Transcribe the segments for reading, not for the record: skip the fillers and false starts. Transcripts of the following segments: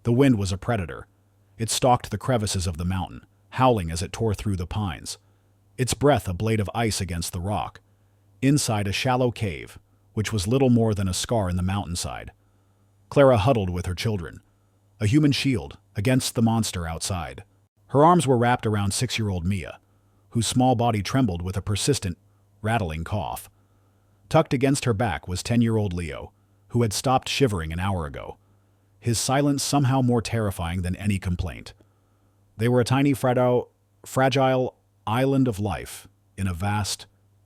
The wind was a predator. It stalked the crevices of the mountain, howling as it tore through the pines. Its breath a blade of ice against the rock. Inside a shallow cave, which was little more than a scar in the mountainside. Clara huddled with her children, a human shield against the monster outside. Her arms were wrapped around 6-year-old Mia, whose small body trembled with a persistent, rattling cough. Tucked against her back was 10-year-old Leo, who had stopped shivering an hour ago, his silence somehow more terrifying than any complaint. They were a tiny, fragile island of life in a vast,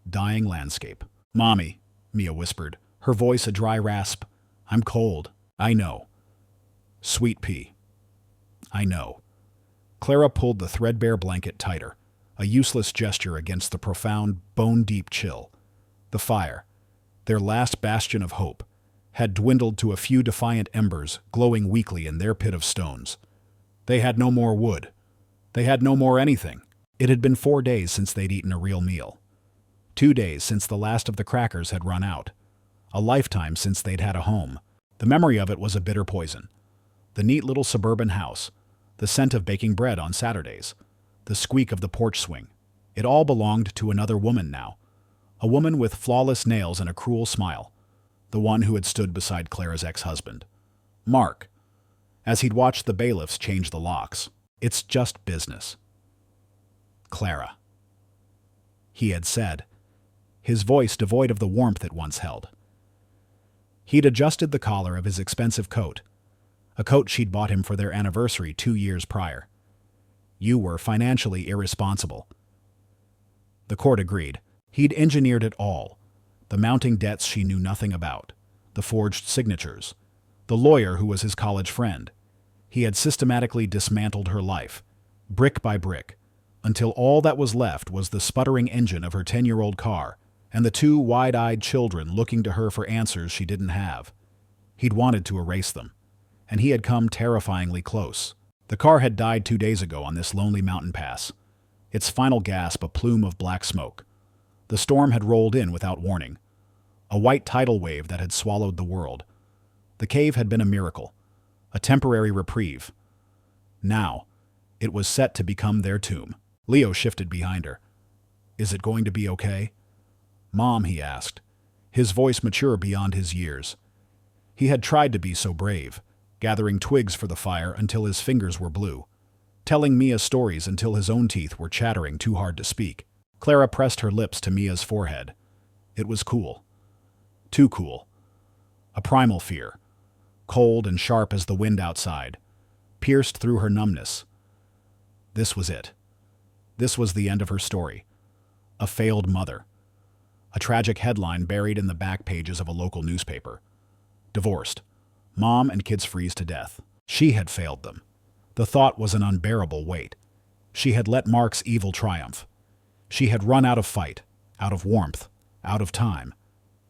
dying landscape. "Mommy," Mia whispered, her voice a dry rasp. "I'm cold." "I know." "Sweet pea." "I know." Clara pulled the threadbare blanket tighter, a useless gesture against the profound, bone-deep chill. The fire, their last bastion of hope, had dwindled to a few defiant embers glowing weakly in their pit of stones. They had no more wood. They had no more anything. It had been 4 days since they'd eaten a real meal. 2 days since the last of the crackers had run out. A lifetime since they'd had a home. The memory of it was a bitter poison. The neat little suburban house, the scent of baking bread on Saturdays, the squeak of the porch swing. It all belonged to another woman now. A woman with flawless nails and a cruel smile. The one who had stood beside Clara's ex-husband. Mark, as he'd watched the bailiffs change the locks. "It's just business." "Clara," he had said, his voice devoid of the warmth it once held. He'd adjusted the collar of his expensive coat, a coat she'd bought him for their anniversary 2 years prior. "You were financially irresponsible." The court agreed. He'd engineered it all. The mounting debts she knew nothing about, the forged signatures, the lawyer who was his college friend. He had systematically dismantled her life, brick by brick, until all that was left was the sputtering engine of her 10-year-old car and the 2 wide-eyed children looking to her for answers she didn't have. He'd wanted to erase them, and he had come terrifyingly close. The car had died 2 days ago on this lonely mountain pass, its final gasp a plume of black smoke. The storm had rolled in without warning, a white tidal wave that had swallowed the world. The cave had been a miracle, a temporary reprieve. Now, it was set to become their tomb. Leo shifted behind her. "Is it going to be okay?" "Mom," he asked, his voice mature beyond his years. He had tried to be so brave, gathering twigs for the fire until his fingers were blue, telling Mia stories until his own teeth were chattering too hard to speak. Clara pressed her lips to Mia's forehead. It was cool. Too cool. A primal fear, cold and sharp as the wind outside, pierced through her numbness. This was it. This was the end of her story. A failed mother. A tragic headline buried in the back pages of a local newspaper. Divorced. Mom and kids freeze to death. She had failed them. The thought was an unbearable weight. She had let Mark's evil triumph. She had run out of fight, out of warmth, out of time.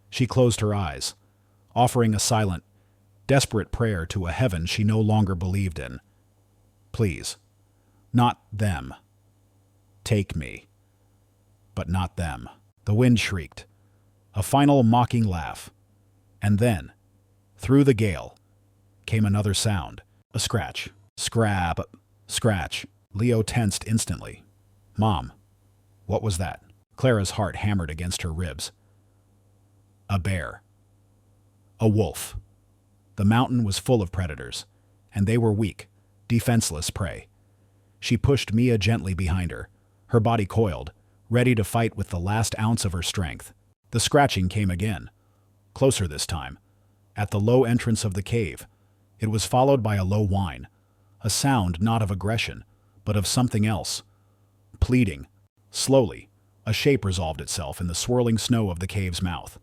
She closed her eyes, offering a silent, desperate prayer to a heaven she no longer believed in. "Please, not them. Take me. But not them." The wind shrieked, a final mocking laugh. And then, through the gale, came another sound. A scratch. Scrap. Scratch. Leo tensed instantly. "Mom, what was that?" Clara's heart hammered against her ribs. A bear. A wolf. The mountain was full of predators, and they were weak, defenseless prey. She pushed Mia gently behind her, her body coiled, ready to fight with the last ounce of her strength. The scratching came again, closer this time, at the low entrance of the cave. It was followed by a low whine, a sound not of aggression, but of something else. Pleading. Slowly, a shape resolved itself in the swirling snow of the cave's mouth.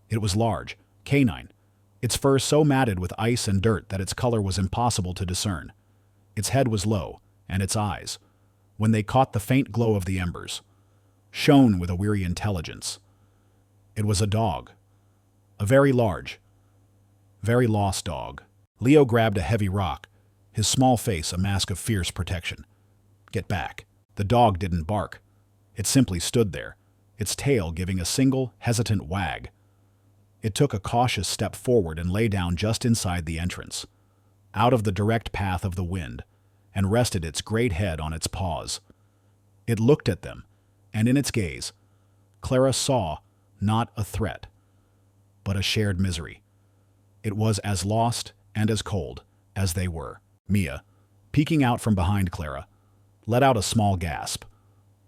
It was large, canine, its fur so matted with ice and dirt that its color was impossible to discern. Its head was low, and its eyes, when they caught the faint glow of the embers, shone with a weary intelligence. It was a dog. A very large, very lost dog. Leo grabbed a heavy rock, his small face a mask of fierce protection. "Get back." The dog didn't bark. It simply stood there, its tail giving a single, hesitant wag. It took a cautious step forward and lay down just inside the entrance. out of the direct path of the wind, and rested its great head on its paws. It looked at them, and in its gaze, Clara saw not a threat, but a shared misery. It was as lost and as cold as they were. Mia, peeking out from behind Clara, let out a small gasp.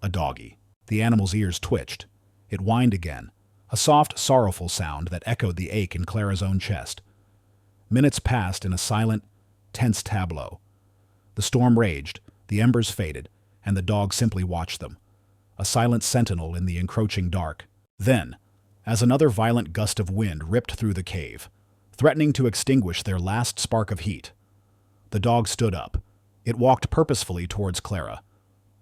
A doggy. The animal's ears twitched. It whined again, a soft, sorrowful sound that echoed the ache in Clara's own chest. Minutes passed in a silent, tense tableau. The storm raged, the embers faded, and the dog simply watched them, a silent sentinel in the encroaching dark. Then, as another violent gust of wind ripped through the cave, threatening to extinguish their last spark of heat, the dog stood up. It walked purposefully towards Clara.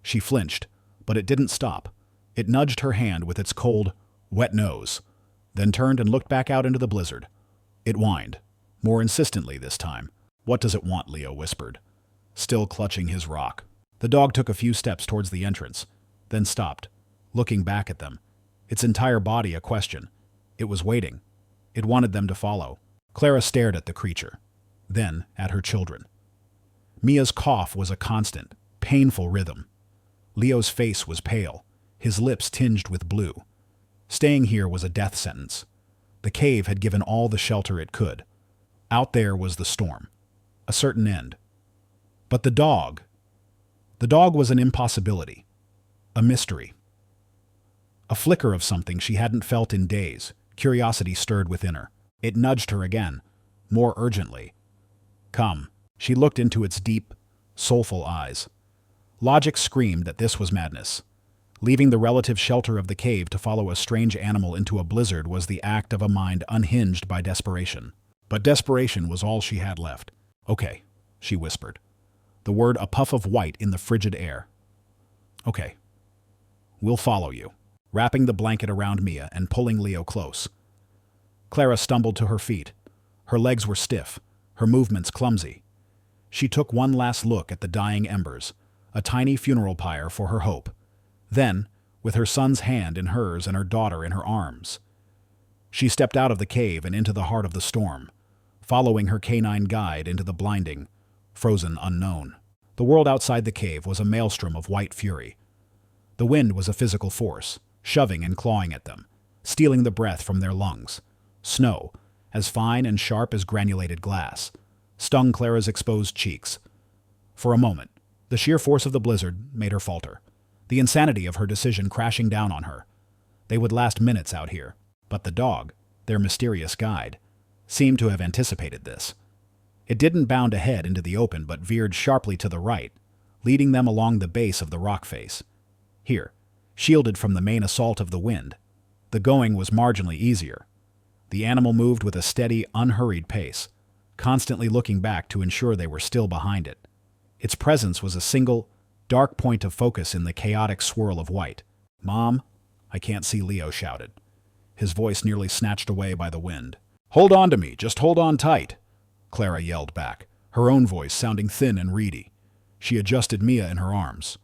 She flinched, but it didn't stop. It nudged her hand with its cold, wet nose, then turned and looked back out into the blizzard. It whined, more insistently this time. "What does it want?" Leo whispered, still clutching his rock. The dog took a few steps towards the entrance, then stopped, looking back at them, its entire body a question. It was waiting. It wanted them to follow. Clara stared at the creature, then at her children. Mia's cough was a constant, painful rhythm. Leo's face was pale, his lips tinged with blue. Staying here was a death sentence. The cave had given all the shelter it could. Out there was the storm, a certain end. But the dog was an impossibility, a mystery. A flicker of something she hadn't felt in days, curiosity stirred within her. It nudged her again, more urgently. "Come." She looked into its deep, soulful eyes. Logic screamed that this was madness. Leaving the relative shelter of the cave to follow a strange animal into a blizzard was the act of a mind unhinged by desperation. But desperation was all she had left. "Okay," she whispered, the word a puff of white in the frigid air. "Okay. We'll follow you," wrapping the blanket around Mia and pulling Leo close. Clara stumbled to her feet. Her legs were stiff, her movements clumsy. She took one last look at the dying embers, a tiny funeral pyre for her hope. Then, with her son's hand in hers and her daughter in her arms, she stepped out of the cave and into the heart of the storm, following her canine guide into the blinding, frozen unknown. The world outside the cave was a maelstrom of white fury. The wind was a physical force, shoving and clawing at them, stealing the breath from their lungs. Snow, as fine and sharp as granulated glass, stung Clara's exposed cheeks. For a moment, the sheer force of the blizzard made her falter, the insanity of her decision crashing down on her. They would last minutes out here, but the dog, their mysterious guide, seemed to have anticipated this. It didn't bound ahead into the open but veered sharply to the right, leading them along the base of the rock face. Here, shielded from the main assault of the wind, the going was marginally easier. The animal moved with a steady, unhurried pace, constantly looking back to ensure they were still behind it. Its presence was a single, dark point of focus in the chaotic swirl of white. "Mom, I can't see," Leo shouted, his voice nearly snatched away by the wind. "Hold on to me, just hold on tight," Clara yelled back, her own voice sounding thin and reedy. She adjusted Mia in her arms.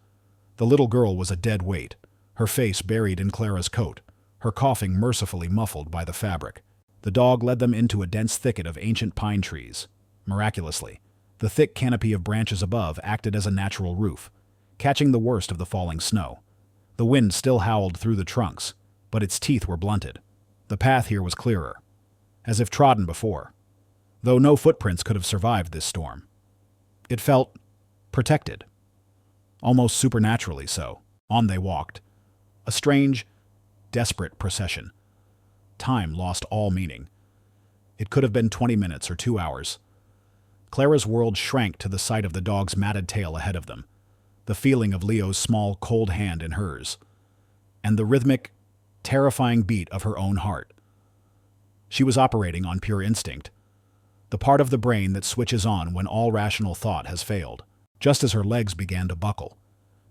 The little girl was a dead weight, her face buried in Clara's coat, her coughing mercifully muffled by the fabric. The dog led them into a dense thicket of ancient pine trees. Miraculously, the thick canopy of branches above acted as a natural roof, catching the worst of the falling snow. The wind still howled through the trunks, but its teeth were blunted. The path here was clearer, as if trodden before, though no footprints could have survived this storm. It felt protected, almost supernaturally so. On they walked, a strange, desperate procession. Time lost all meaning. It could have been 20 minutes or 2 hours. Clara's world shrank to the sight of the dog's matted tail ahead of them, the feeling of Leo's small, cold hand in hers, and the rhythmic, terrifying beat of her own heart. She was operating on pure instinct, the part of the brain that switches on when all rational thought has failed. Just as her legs began to buckle,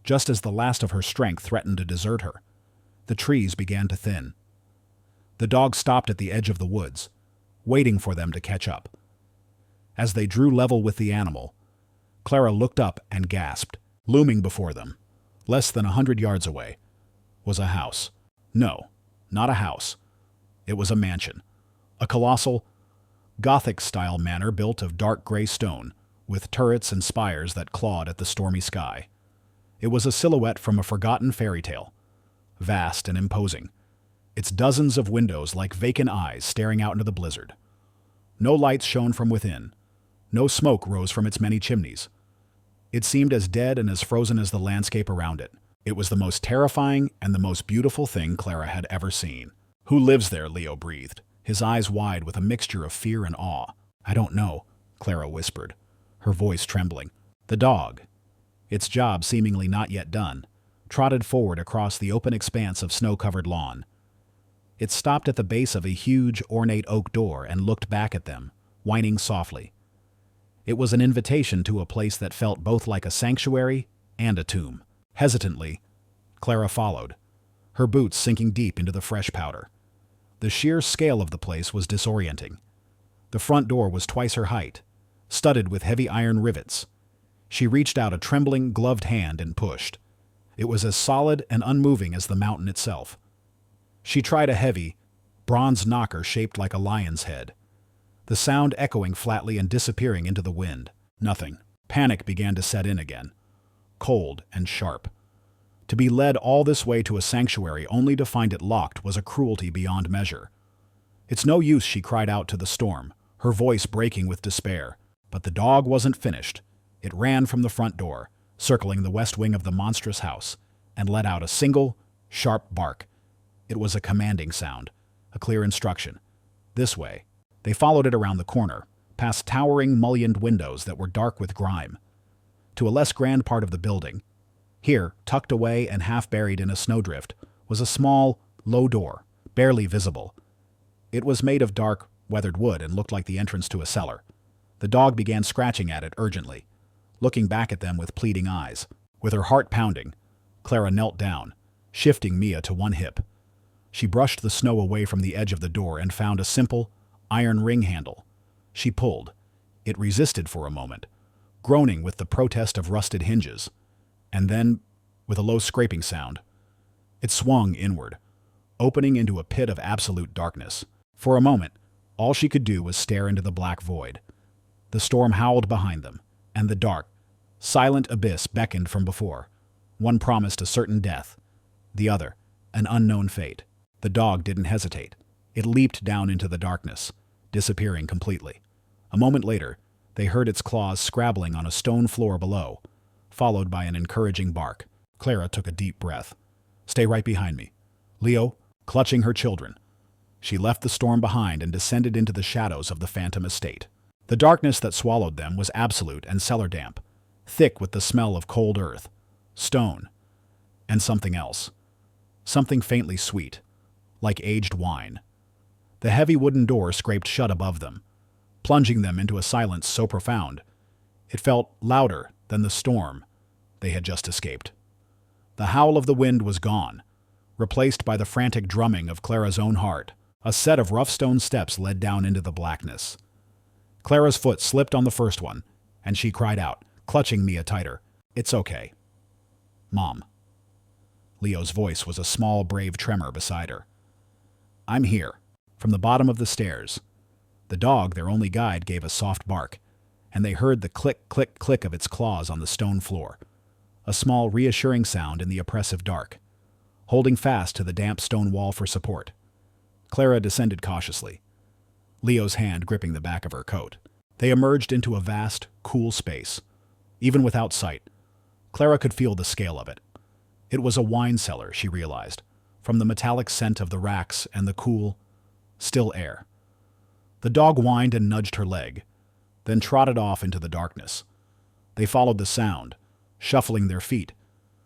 just as the last of her strength threatened to desert her, the trees began to thin. The dog stopped at the edge of the woods, waiting for them to catch up. As they drew level with the animal, Clara looked up and gasped. Looming before them, less than 100 yards away, was a house. No, not a house. It was a mansion. A colossal, Gothic-style manor built of dark gray stone, with turrets and spires that clawed at the stormy sky. It was a silhouette from a forgotten fairy tale, vast and imposing, its dozens of windows like vacant eyes staring out into the blizzard. No lights shone from within. No smoke rose from its many chimneys. It seemed as dead and as frozen as the landscape around it. It was the most terrifying and the most beautiful thing Clara had ever seen. "Who lives there?" Leo breathed, his eyes wide with a mixture of fear and awe. "I don't know," Clara whispered, her voice trembling. The dog, its job seemingly not yet done, trotted forward across the open expanse of snow-covered lawn. It stopped at the base of a huge, ornate oak door and looked back at them, whining softly. It was an invitation to a place that felt both like a sanctuary and a tomb. Hesitantly, Clara followed, her boots sinking deep into the fresh powder. The sheer scale of the place was disorienting. The front door was twice her height, studded with heavy iron rivets. She reached out a trembling, gloved hand and pushed. It was as solid and unmoving as the mountain itself. She tried a heavy, bronze knocker shaped like a lion's head, the sound echoing flatly and disappearing into the wind. Nothing. Panic began to set in again, cold and sharp. To be led all this way to a sanctuary only to find it locked was a cruelty beyond measure. "It's no use," she cried out to the storm, her voice breaking with despair. But the dog wasn't finished. It ran from the front door, circling the west wing of the monstrous house, and let out a single, sharp bark. It was a commanding sound, a clear instruction. This way. They followed it around the corner, past towering, mullioned windows that were dark with grime, to a less grand part of the building. Here, tucked away and half buried in a snowdrift, was a small, low door, barely visible. It was made of dark, weathered wood and looked like the entrance to a cellar. The dog began scratching at it urgently, looking back at them with pleading eyes. With her heart pounding, Clara knelt down, shifting Mia to one hip. She brushed the snow away from the edge of the door and found a simple, iron ring handle. She pulled. It resisted for a moment, groaning with the protest of rusted hinges. And then, with a low scraping sound, it swung inward, opening into a pit of absolute darkness. For a moment, all she could do was stare into the black void. The storm howled behind them, and the dark, silent abyss beckoned from before. One promised a certain death, the other, an unknown fate. The dog didn't hesitate. It leaped down into the darkness, disappearing completely. A moment later, they heard its claws scrabbling on a stone floor below, followed by an encouraging bark. Clara took a deep breath. "Stay right behind me." Leo, clutching her children. She left the storm behind and descended into the shadows of the phantom estate. The darkness that swallowed them was absolute and cellar damp, thick with the smell of cold earth, stone, and something else. Something faintly sweet, like aged wine. The heavy wooden door scraped shut above them, plunging them into a silence so profound, it felt louder than the storm they had just escaped. The howl of the wind was gone, replaced by the frantic drumming of Clara's own heart. A set of rough stone steps led down into the blackness. Clara's foot slipped on the first one, and she cried out, clutching Mia tighter. "It's okay, Mom." Leo's voice was a small, brave tremor beside her. "I'm here." From the bottom of the stairs, the dog, their only guide, gave a soft bark, and they heard the click, click, click of its claws on the stone floor, a small, reassuring sound in the oppressive dark. Holding fast to the damp stone wall for support, Clara descended cautiously, Leo's hand gripping the back of her coat. They emerged into a vast, cool space. Even without sight, Clara could feel the scale of it. It was a wine cellar, she realized, from the metallic scent of the racks and the cool, still air. The dog whined and nudged her leg, then trotted off into the darkness. They followed the sound, shuffling their feet,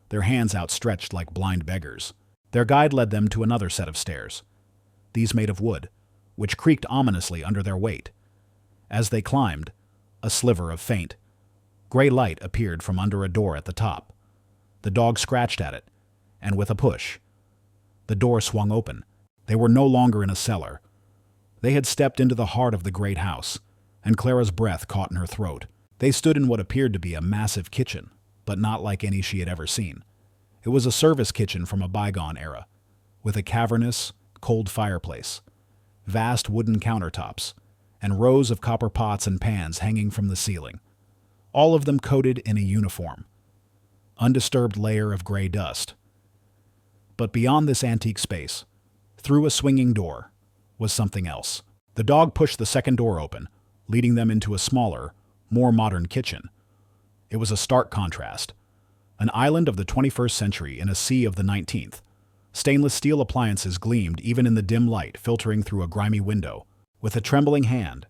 their hands outstretched like blind beggars. Their guide led them to another set of stairs, these made of wood, which creaked ominously under their weight. As they climbed, a sliver of faint, gray light appeared from under a door at the top. The dog scratched at it, and with a push, the door swung open. They were no longer in a cellar. They had stepped into the heart of the great house, and Clara's breath caught in her throat. They stood in what appeared to be a massive kitchen, but not like any she had ever seen. It was a service kitchen from a bygone era, with a cavernous, cold fireplace, vast wooden countertops, and rows of copper pots and pans hanging from the ceiling. all of them coated in a uniform, undisturbed layer of gray dust. But beyond this antique space, through a swinging door, was something else. The dog pushed the second door open, leading them into a smaller, more modern kitchen. It was a stark contrast. An island of the 21st century in a sea of the 19th. Stainless steel appliances gleamed even in the dim light filtering through a grimy window. With a trembling hand,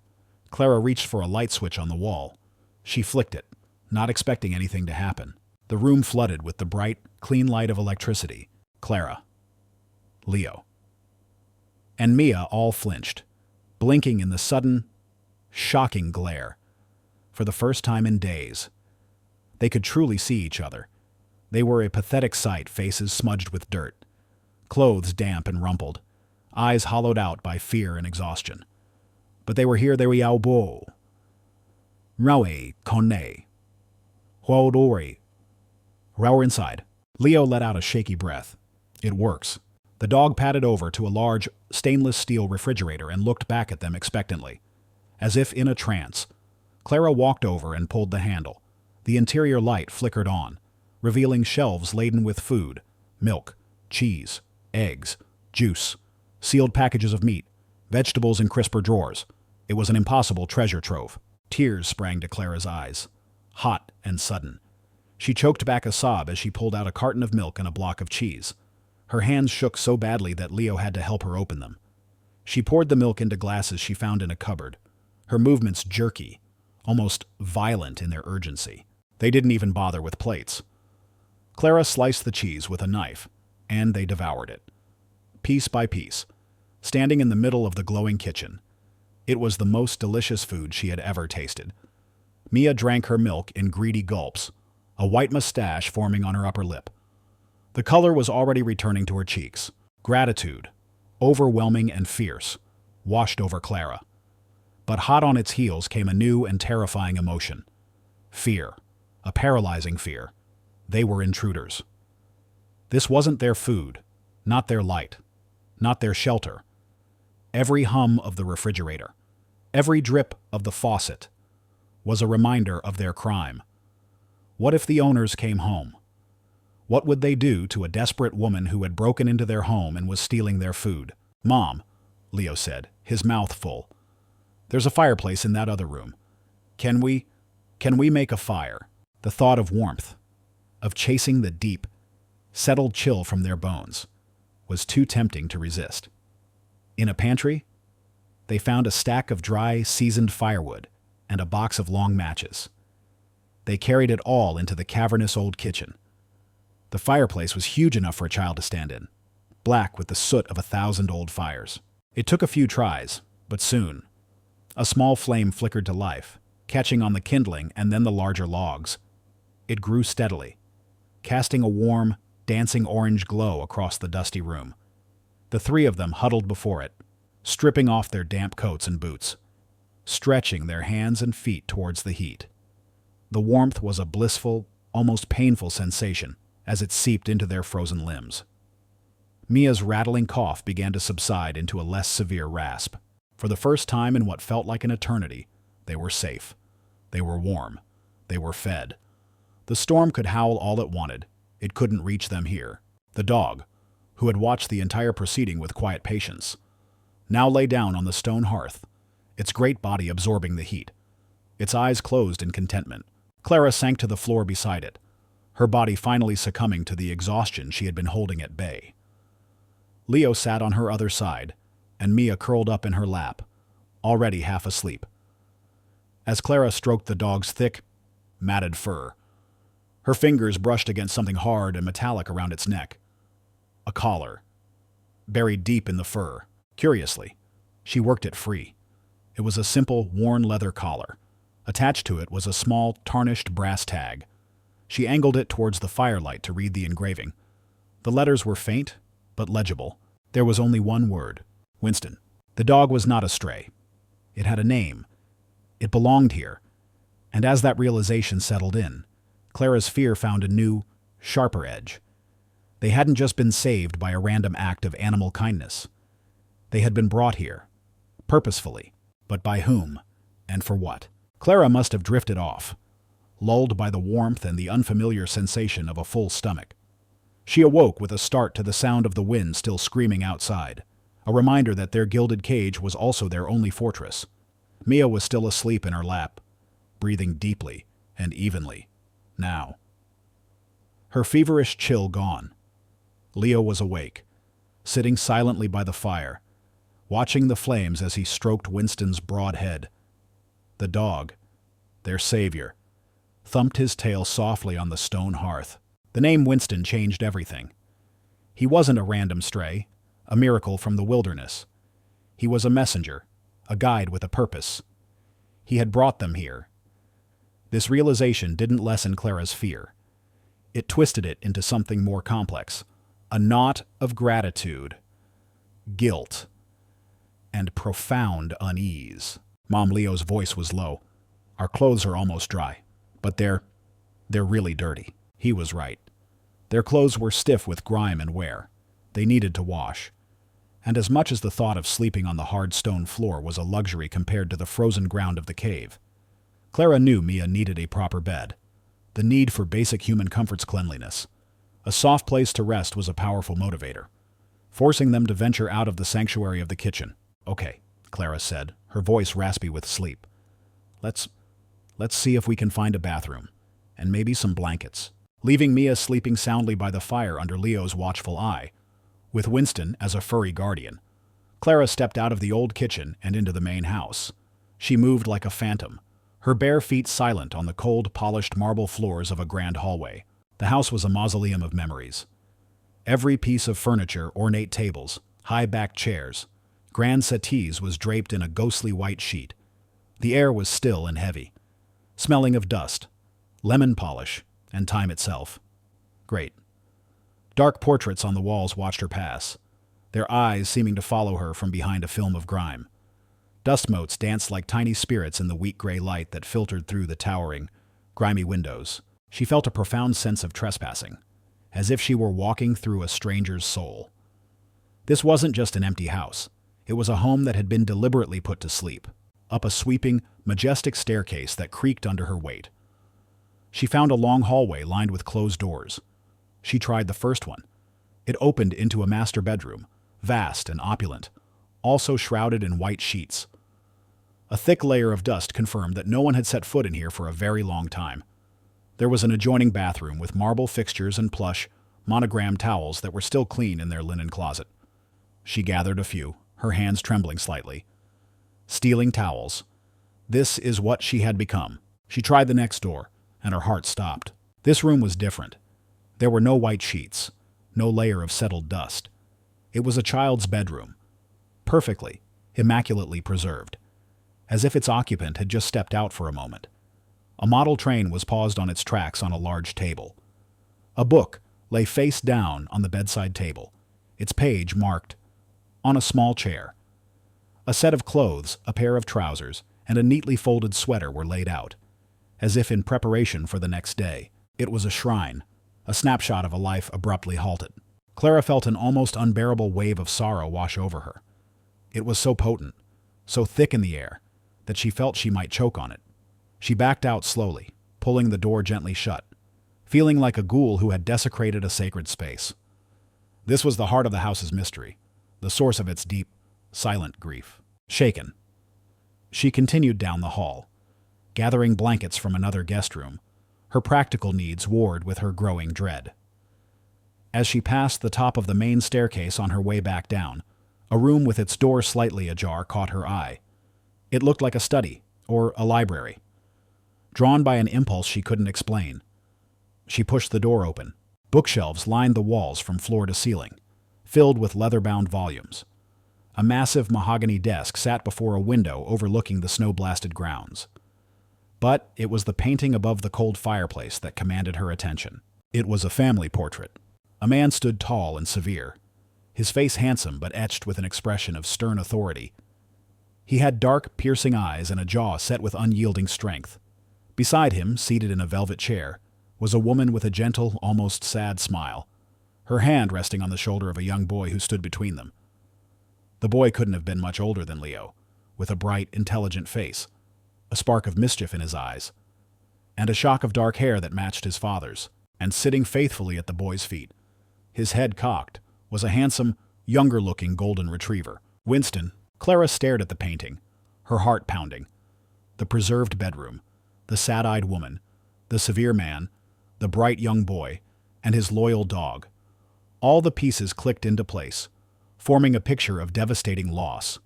Clara reached for a light switch on the wall. She flicked it, not expecting anything to happen. The room flooded with the bright, clean light of electricity. Clara, Leo, and Mia all flinched, blinking in the sudden, shocking glare. For the first time in days, they could truly see each other. They were a pathetic sight, faces smudged with dirt, clothes damp and rumpled, eyes hollowed out by fear and exhaustion. But they were here, they were Yaobo. Rawe, Kone, Huodori. Rower inside. Leo let out a shaky breath. It works. The dog padded over to a large stainless steel refrigerator and looked back at them expectantly. As if in a trance, Clara walked over and pulled the handle. The interior light flickered on, revealing shelves laden with food, milk, cheese, eggs, juice, sealed packages of meat, vegetables in crisper drawers. It was an impossible treasure trove. Tears sprang to Clara's eyes, hot and sudden. She choked back a sob as she pulled out a carton of milk and a block of cheese. Her hands shook so badly that Leo had to help her open them. She poured the milk into glasses she found in a cupboard, her movements jerky, almost violent in their urgency. They didn't even bother with plates. Clara sliced the cheese with a knife, and they devoured it, piece by piece, standing in the middle of the glowing kitchen. It was the most delicious food she had ever tasted. Mia drank her milk in greedy gulps, a white mustache forming on her upper lip. The color was already returning to her cheeks. Gratitude, overwhelming and fierce, washed over Clara. But hot on its heels came a new and terrifying emotion. Fear, a paralyzing fear. They were intruders. This wasn't their food, not their light, not their shelter. Every hum of the refrigerator, every drip of the faucet, was a reminder of their crime. What if the owners came home? What would they do to a desperate woman who had broken into their home and was stealing their food? "Mom," Leo said, his mouth full. "There's a fireplace in that other room. Can we make a fire?" The thought of warmth, of chasing the deep, settled chill from their bones, was too tempting to resist. In a pantry, they found a stack of dry, seasoned firewood and a box of long matches. They carried it all into the cavernous old kitchen. The fireplace was huge enough for a child to stand in, black with the soot of 1,000 old fires. It took a few tries, but soon, a small flame flickered to life, catching on the kindling and then the larger logs. It grew steadily, casting a warm, dancing orange glow across the dusty room. The three of them huddled before it, stripping off their damp coats and boots, stretching their hands and feet towards the heat. The warmth was a blissful, almost painful sensation as it seeped into their frozen limbs. Mia's rattling cough began to subside into a less severe rasp. For the first time in what felt like an eternity, they were safe. They were warm. They were fed. The storm could howl all it wanted. It couldn't reach them here. The dog, who had watched the entire proceeding with quiet patience, now lay down on the stone hearth, its great body absorbing the heat. Its eyes closed in contentment. Clara sank to the floor beside it, her body finally succumbing to the exhaustion she had been holding at bay. Leo sat on her other side, and Mia curled up in her lap, already half asleep. As Clara stroked the dog's thick, matted fur, her fingers brushed against something hard and metallic around its neck. A collar, buried deep in the fur. Curiously, she worked it free. It was a simple, worn leather collar. Attached to it was a small, tarnished brass tag. She angled it towards the firelight to read the engraving. The letters were faint, but legible. There was only one word: Winston. The dog was not a stray. It had a name. It belonged here. And as that realization settled in, Clara's fear found a new, sharper edge. They hadn't just been saved by a random act of animal kindness. They had been brought here, purposefully, but by whom, and for what? Clara must have drifted off, lulled by the warmth and the unfamiliar sensation of a full stomach. She awoke with a start to the sound of the wind still screaming outside, a reminder that their gilded cage was also their only fortress. Mia was still asleep in her lap, breathing deeply and evenly. Now. Her feverish chill gone. Leo was awake, sitting silently by the fire, watching the flames as he stroked Winston's broad head. The dog, their savior, thumped his tail softly on the stone hearth. The name Winston changed everything. He wasn't a random stray, a miracle from the wilderness. He was a messenger, a guide with a purpose. He had brought them here. This realization didn't lessen Clara's fear. It twisted it into something more complex, a knot of gratitude, guilt, and profound unease. Mom Leo's voice was low. Our clothes are almost dry, but they're really dirty. He was right. Their clothes were stiff with grime and wear. They needed to wash. And as much as the thought of sleeping on the hard stone floor was a luxury compared to the frozen ground of the cave, Clara knew Mia needed a proper bed. The need for basic human comfort's cleanliness. A soft place to rest was a powerful motivator, forcing them to venture out of the sanctuary of the kitchen. "Okay," Clara said, her voice raspy with sleep. Let's see if we can find a bathroom, and maybe some blankets." Leaving Mia sleeping soundly by the fire under Leo's watchful eye, with Winston as a furry guardian, Clara stepped out of the old kitchen and into the main house. She moved like a phantom, her bare feet silent on the cold, polished marble floors of a grand hallway. The house was a mausoleum of memories. Every piece of furniture, ornate tables, high-backed chairs, grand settees was draped in a ghostly white sheet. The air was still and heavy, smelling of dust, lemon polish, and time itself. Great. Dark portraits on the walls watched her pass, their eyes seeming to follow her from behind a film of grime. Dust motes danced like tiny spirits in the weak gray light that filtered through the towering, grimy windows. She felt a profound sense of trespassing, as if she were walking through a stranger's soul. This wasn't just an empty house. It was a home that had been deliberately put to sleep, up a sweeping, majestic staircase that creaked under her weight. She found a long hallway lined with closed doors. She tried the first one. It opened into a master bedroom, vast and opulent, also shrouded in white sheets. A thick layer of dust confirmed that no one had set foot in here for a very long time. There was an adjoining bathroom with marble fixtures and plush, monogrammed towels that were still clean in their linen closet. She gathered a few, her hands trembling slightly. Stealing towels. This is what she had become. She tried the next door, and her heart stopped. This room was different. There were no white sheets, no layer of settled dust. It was a child's bedroom, perfectly, immaculately preserved, as if its occupant had just stepped out for a moment. A model train was paused on its tracks on a large table. A book lay face down on the bedside table, its page marked. On a small chair, a set of clothes, a pair of trousers, and a neatly folded sweater were laid out, as if in preparation for the next day. It was a shrine, a snapshot of a life abruptly halted. Clara felt an almost unbearable wave of sorrow wash over her. It was so potent, so thick in the air, that she felt she might choke on it. She backed out slowly, pulling the door gently shut, feeling like a ghoul who had desecrated a sacred space. This was the heart of the house's mystery, the source of its deep, silent grief. Shaken, she continued down the hall, gathering blankets from another guest room, her practical needs warred with her growing dread. As she passed the top of the main staircase on her way back down, a room with its door slightly ajar caught her eye. It looked like a study, or a library. Drawn by an impulse she couldn't explain, she pushed the door open. Bookshelves lined the walls from floor to ceiling, filled with leather-bound volumes. A massive mahogany desk sat before a window overlooking the snow-blasted grounds. But it was the painting above the cold fireplace that commanded her attention. It was a family portrait. A man stood tall and severe, his face handsome but etched with an expression of stern authority. He had dark, piercing eyes and a jaw set with unyielding strength. Beside him, seated in a velvet chair, was a woman with a gentle, almost sad smile, her hand resting on the shoulder of a young boy who stood between them. The boy couldn't have been much older than Leo, with a bright, intelligent face, a spark of mischief in his eyes, and a shock of dark hair that matched his father's, and sitting faithfully at the boy's feet, his head cocked, was a handsome, younger-looking golden retriever. Winston. Clara stared at the painting, her heart pounding. The preserved bedroom, the sad-eyed woman, the severe man, the bright young boy, and his loyal dog. All the pieces clicked into place, forming a picture of devastating loss.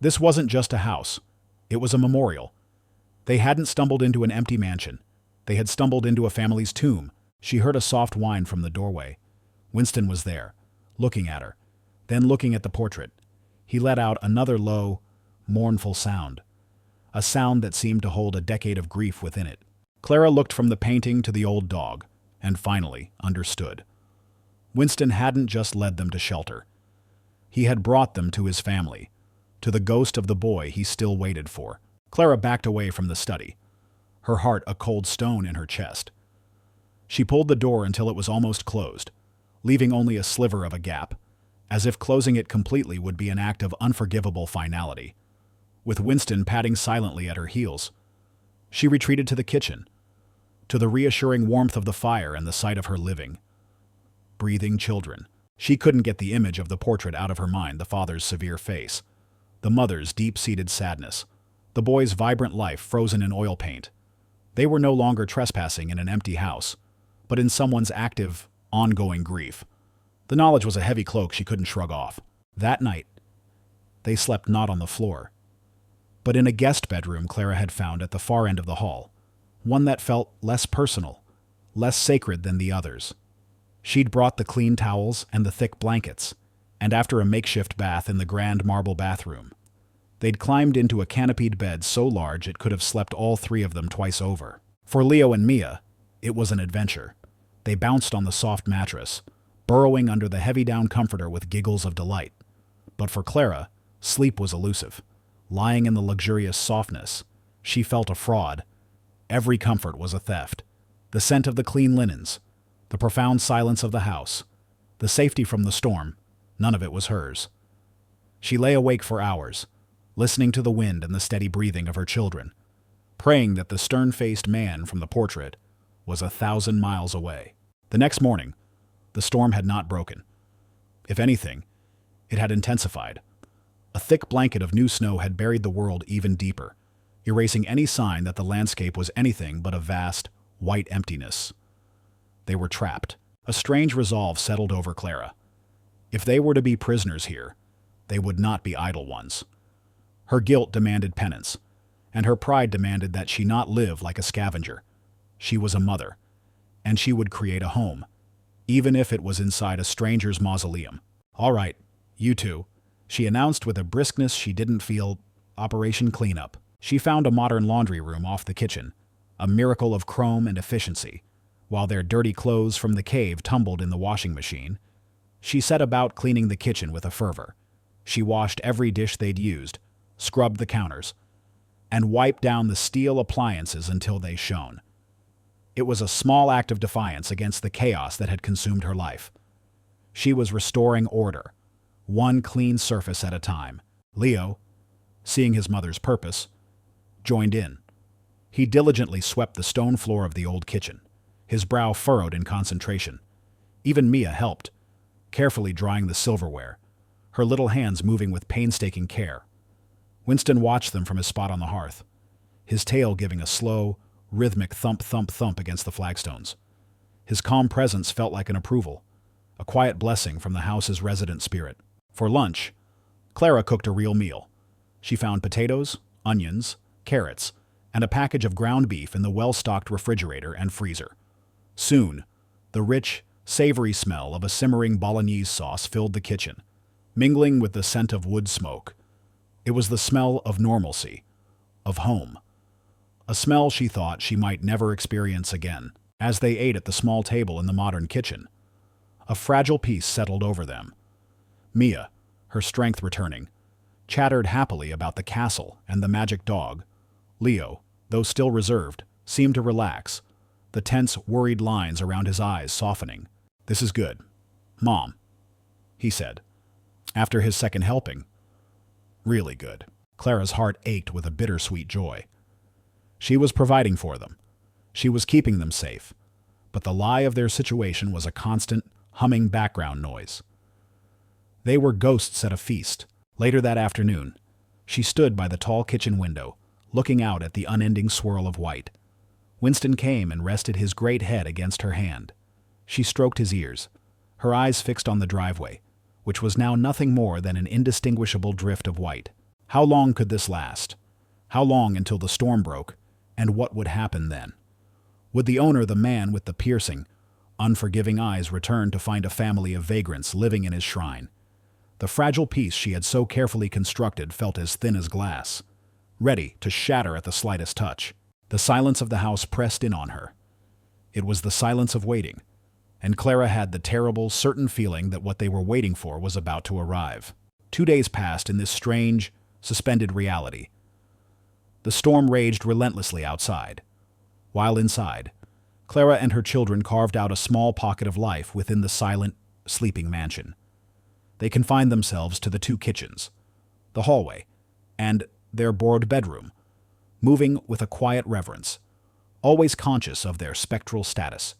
This wasn't just a house. It was a memorial. They hadn't stumbled into an empty mansion. They had stumbled into a family's tomb. She heard a soft whine from the doorway. Winston was there, looking at her, then looking at the portrait. He let out another low, mournful sound, a sound that seemed to hold a decade of grief within it. Clara looked from the painting to the old dog, and finally understood. Winston hadn't just led them to shelter. He had brought them to his family, to the ghost of the boy he still waited for. Clara backed away from the study, her heart a cold stone in her chest. She pulled the door until it was almost closed, leaving only a sliver of a gap, as if closing it completely would be an act of unforgivable finality. With Winston padding silently at her heels, she retreated to the kitchen, to the reassuring warmth of the fire and the sight of her living, breathing children. She couldn't get the image of the portrait out of her mind, the father's severe face, the mother's deep-seated sadness, the boy's vibrant life frozen in oil paint. They were no longer trespassing in an empty house, but in someone's active, ongoing grief. The knowledge was a heavy cloak she couldn't shrug off. That night, they slept not on the floor, but in a guest bedroom Clara had found at the far end of the hall, one that felt less personal, less sacred than the others. She'd brought the clean towels and the thick blankets, and after a makeshift bath in the grand marble bathroom, they'd climbed into a canopied bed so large it could have slept all three of them twice over. For Leo and Mia, it was an adventure. They bounced on the soft mattress, burrowing under the heavy-down comforter with giggles of delight. But for Clara, sleep was elusive. Lying in the luxurious softness, she felt a fraud. Every comfort was a theft. The scent of the clean linens, the profound silence of the house, the safety from the storm, none of it was hers. She lay awake for hours, listening to the wind and the steady breathing of her children, praying that the stern-faced man from the portrait was 1,000 miles away. The next morning, the storm had not broken. If anything, it had intensified. A thick blanket of new snow had buried the world even deeper, erasing any sign that the landscape was anything but a vast, white emptiness. They were trapped. A strange resolve settled over Clara. If they were to be prisoners here, they would not be idle ones. Her guilt demanded penance, and her pride demanded that she not live like a scavenger. She was a mother, and she would create a home, even if it was inside a stranger's mausoleum. "All right, you two," she announced with a briskness she didn't feel. Operation Cleanup. She found a modern laundry room off the kitchen, a miracle of chrome and efficiency. While their dirty clothes from the cave tumbled in the washing machine, she set about cleaning the kitchen with a fervor. She washed every dish they'd used, scrubbed the counters, and wiped down the steel appliances until they shone. It was a small act of defiance against the chaos that had consumed her life. She was restoring order, one clean surface at a time. Leo, seeing his mother's purpose, joined in. He diligently swept the stone floor of the old kitchen, his brow furrowed in concentration. Even Mia helped, carefully drying the silverware, her little hands moving with painstaking care. Winston watched them from his spot on the hearth, his tail giving a slow, rhythmic thump-thump-thump against the flagstones. His calm presence felt like an approval, a quiet blessing from the house's resident spirit. For lunch, Clara cooked a real meal. She found potatoes, onions, carrots, and a package of ground beef in the well-stocked refrigerator and freezer. Soon, the rich, savory smell of a simmering bolognese sauce filled the kitchen, mingling with the scent of wood smoke. It was the smell of normalcy, of home. A smell she thought she might never experience again. As they ate at the small table in the modern kitchen, a fragile peace settled over them. Mia, her strength returning, chattered happily about the castle and the magic dog. Leo, though still reserved, seemed to relax, the tense, worried lines around his eyes softening. "This is good, Mom," he said, after his second helping. Really good. Clara's heart ached with a bittersweet joy. She was providing for them. She was keeping them safe, but the lie of their situation was a constant, humming background noise. They were ghosts at a feast. Later that afternoon, she stood by the tall kitchen window, looking out at the unending swirl of white. Winston came and rested his great head against her hand. She stroked his ears, her eyes fixed on the driveway, which was now nothing more than an indistinguishable drift of white. How long could this last? How long until the storm broke, and what would happen then? Would the owner, the man with the piercing, unforgiving eyes, return to find a family of vagrants living in his shrine? The fragile piece she had so carefully constructed felt as thin as glass, ready to shatter at the slightest touch. The silence of the house pressed in on her. It was the silence of waiting, and Clara had the terrible, certain feeling that what they were waiting for was about to arrive. 2 days passed in this strange, suspended reality. The storm raged relentlessly outside, while inside, Clara and her children carved out a small pocket of life within the silent, sleeping mansion. They confined themselves to the 2 kitchens, the hallway, and their board bedroom, moving with a quiet reverence, always conscious of their spectral status.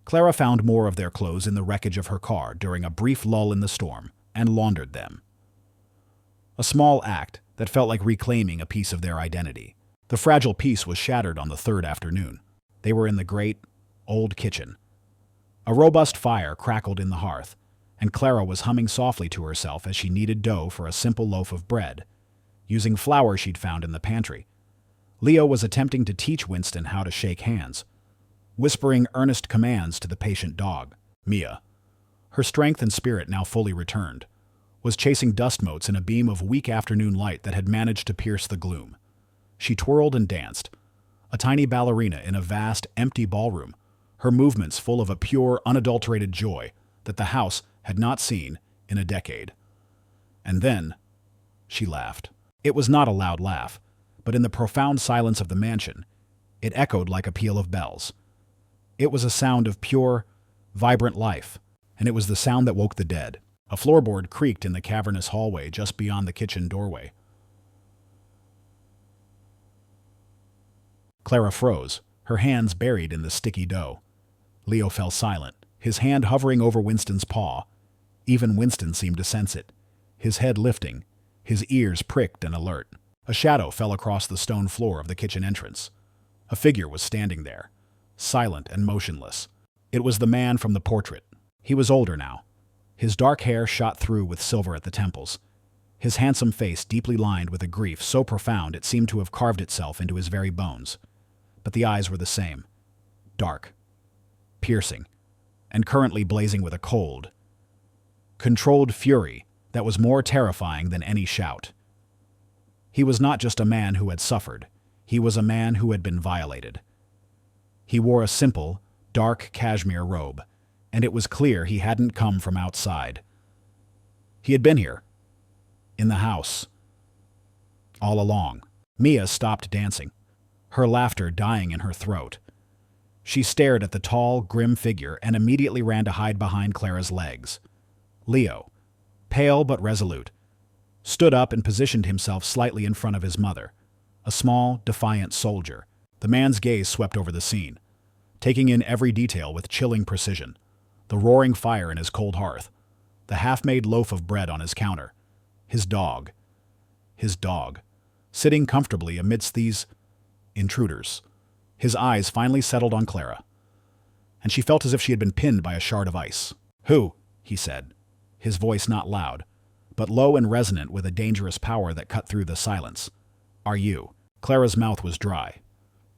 Clara found more of their clothes in the wreckage of her car during a brief lull in the storm and laundered them. A small act that felt like reclaiming a piece of their identity. The fragile piece was shattered on the 3rd afternoon. They were in the great, old kitchen. A robust fire crackled in the hearth, and Clara was humming softly to herself as she kneaded dough for a simple loaf of bread, using flour she'd found in the pantry. Leo was attempting to teach Winston how to shake hands, whispering earnest commands to the patient dog. Mia, her strength and spirit now fully returned, was chasing dust motes in a beam of weak afternoon light that had managed to pierce the gloom. She twirled and danced, a tiny ballerina in a vast, empty ballroom, her movements full of a pure, unadulterated joy that the house had not seen in a decade. And then, she laughed. It was not a loud laugh, but in the profound silence of the mansion, it echoed like a peal of bells. It was a sound of pure, vibrant life, and it was the sound that woke the dead. A floorboard creaked in the cavernous hallway just beyond the kitchen doorway. Clara froze, her hands buried in the sticky dough. Leo fell silent, his hand hovering over Winston's paw. Even Winston seemed to sense it, his head lifting, his ears pricked and alert. A shadow fell across the stone floor of the kitchen entrance. A figure was standing there, silent and motionless. It was the man from the portrait. He was older now. His dark hair shot through with silver at the temples, his handsome face deeply lined with a grief so profound it seemed to have carved itself into his very bones. But the eyes were the same, dark, piercing, and currently blazing with a cold, controlled fury that was more terrifying than any shout. He was not just a man who had suffered, he was a man who had been violated. He wore a simple, dark cashmere robe, and it was clear he hadn't come from outside. He had been here, in the house, all along. Mia stopped dancing, her laughter dying in her throat. She stared at the tall, grim figure and immediately ran to hide behind Clara's legs. Leo, pale but resolute, stood up and positioned himself slightly in front of his mother, a small, defiant soldier. The man's gaze swept over the scene, taking in every detail with chilling precision. The roaring fire in his cold hearth, the half-made loaf of bread on his counter, his dog, sitting comfortably amidst these intruders. His eyes finally settled on Clara, and she felt as if she had been pinned by a shard of ice. "Who?" he said, his voice not loud, but low and resonant with a dangerous power that cut through the silence. "Are you?" Clara's mouth was dry.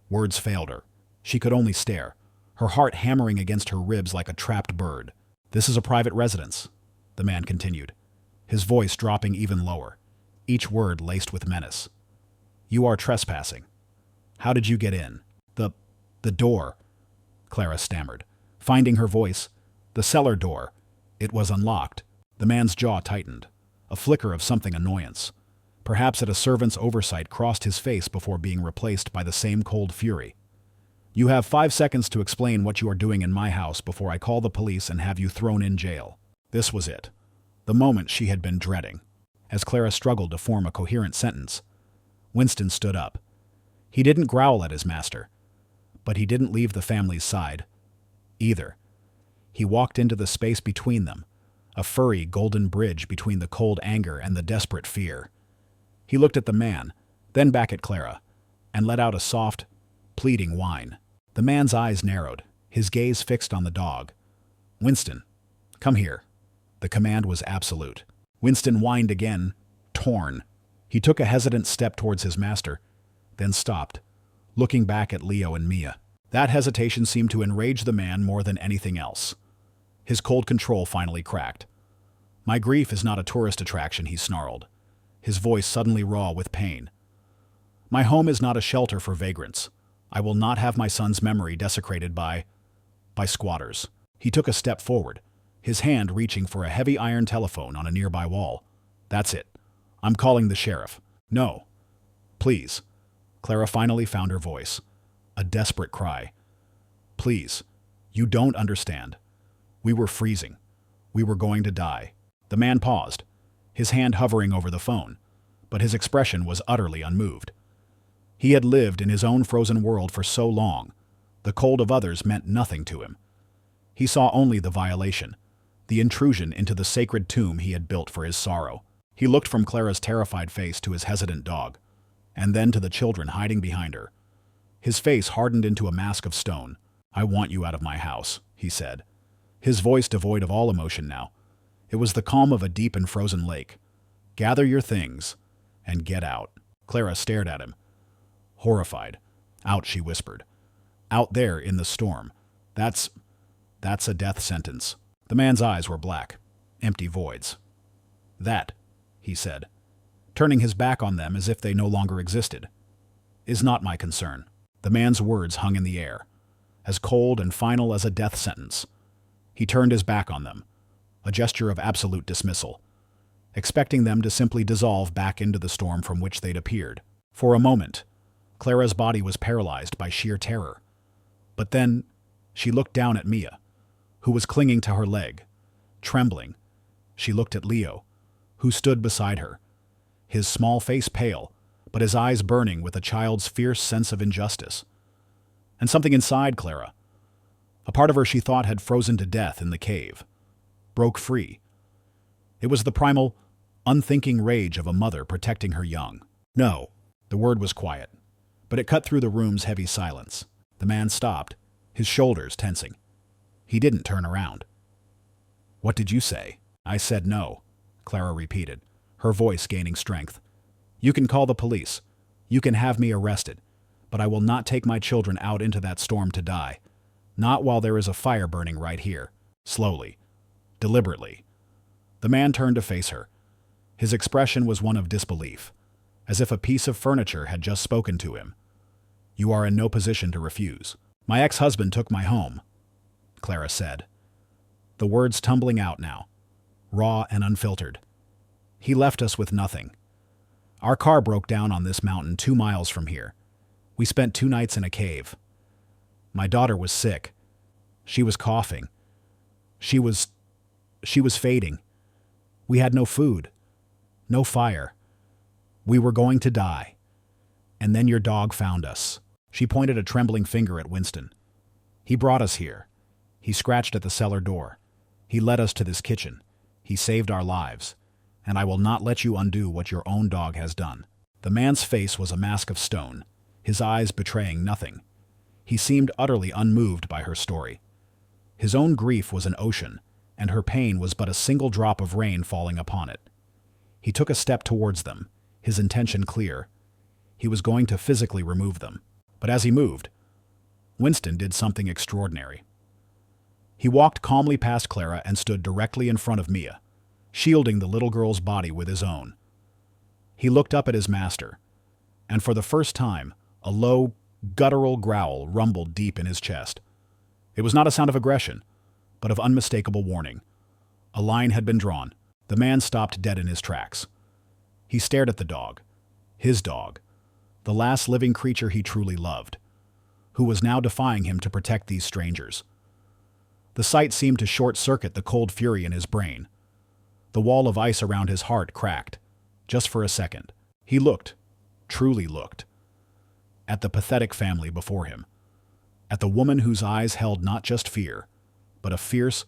Words failed her. She could only stare, her heart hammering against her ribs like a trapped bird. "This is a private residence," the man continued, his voice dropping even lower, each word laced with menace. "You are trespassing. How did you get in?" The door," Clara stammered, finding her voice. "The cellar door. It was unlocked." The man's jaw tightened. A flicker of something annoyance, perhaps at a servant's oversight, crossed his face before being replaced by the same cold fury. "You have 5 seconds to explain what you are doing in my house before I call the police and have you thrown in jail." This was it, the moment she had been dreading. As Clara struggled to form a coherent sentence, Winston stood up. He didn't growl at his master, But he didn't leave the family's side, either. He walked into the space between them, a furry golden bridge between the cold anger and the desperate fear. He looked at the man, then back at Clara, and let out a soft, pleading whine. The man's eyes narrowed, his gaze fixed on the dog. "Winston, come here." The command was absolute. Winston whined again, torn. He took a hesitant step towards his master, then stopped, looking back at Leo and Mia. That hesitation seemed to enrage the man more than anything else. His cold control finally cracked. "My grief is not a tourist attraction," he snarled, his voice suddenly raw with pain. "My home is not a shelter for vagrants. I will not have my son's memory desecrated by squatters." He took a step forward, his hand reaching for a heavy iron telephone on a nearby wall. "That's it. I'm calling the sheriff." "No. Please." Clara finally found her voice. A desperate cry. "Please. You don't understand. We were freezing. We were going to die." The man paused, his hand hovering over the phone, but his expression was utterly unmoved. He had lived in his own frozen world for so long, the cold of others meant nothing to him. He saw only the violation, the intrusion into the sacred tomb he had built for his sorrow. He looked from Clara's terrified face to his hesitant dog, and then to the children hiding behind her. His face hardened into a mask of stone. "I want you out of my house," he said, his voice devoid of all emotion now. It was the calm of a deep and frozen lake. "Gather your things and get out." Clara stared at him, horrified. "Out," she whispered. "Out there in the storm. That's a death sentence." The man's eyes were black, empty voids. "That," he said, turning his back on them as if they no longer existed, "is not my concern." The man's words hung in the air, as cold and final as a death sentence. He turned his back on them, a gesture of absolute dismissal, expecting them to simply dissolve back into the storm from which they'd appeared. For a moment, Clara's body was paralyzed by sheer terror. But then, she looked down at Mia, who was clinging to her leg. Trembling, she looked at Leo, who stood beside her, his small face pale, but his eyes burning with a child's fierce sense of injustice. And something inside Clara, a part of her she thought had frozen to death in the cave, broke free. It was the primal, unthinking rage of a mother protecting her young. "No." The word was quiet, but it cut through the room's heavy silence. The man stopped, his shoulders tensing. He didn't turn around. "What did you say?" "I said no," Clara repeated, her voice gaining strength. "You can call the police. You can have me arrested. But I will not take my children out into that storm to die. Not while there is a fire burning right here." Slowly, deliberately, the man turned to face her. His expression was one of disbelief, as if a piece of furniture had just spoken to him. "You are in no position to refuse." "My ex-husband took my home," Clara said, the words tumbling out now, raw and unfiltered. "He left us with nothing. Our car broke down on this mountain 2 miles from here. We spent 2 nights in a cave. My daughter was sick. She was coughing. She was fading. We had no food, no fire. We were going to die. And then your dog found us." She pointed a trembling finger at Winston. "He brought us here. He scratched at the cellar door. He led us to this kitchen. He saved our lives. And I will not let you undo what your own dog has done." The man's face was a mask of stone, his eyes betraying nothing. He seemed utterly unmoved by her story. His own grief was an ocean, and her pain was but a single drop of rain falling upon it. He took a step towards them, his intention clear. He was going to physically remove them. But as he moved, Winston did something extraordinary. He walked calmly past Clara and stood directly in front of Mia, shielding the little girl's body with his own. He looked up at his master, and for the first time, a low, guttural growl rumbled deep in his chest. It was not a sound of aggression, but of unmistakable warning. A line had been drawn. The man stopped dead in his tracks. He stared at the dog, his dog, the last living creature he truly loved, who was now defying him to protect these strangers. The sight seemed to short-circuit the cold fury in his brain. The wall of ice around his heart cracked, just for a second. He looked, truly looked, at the pathetic family before him. at the woman whose eyes held not just fear, but a fierce,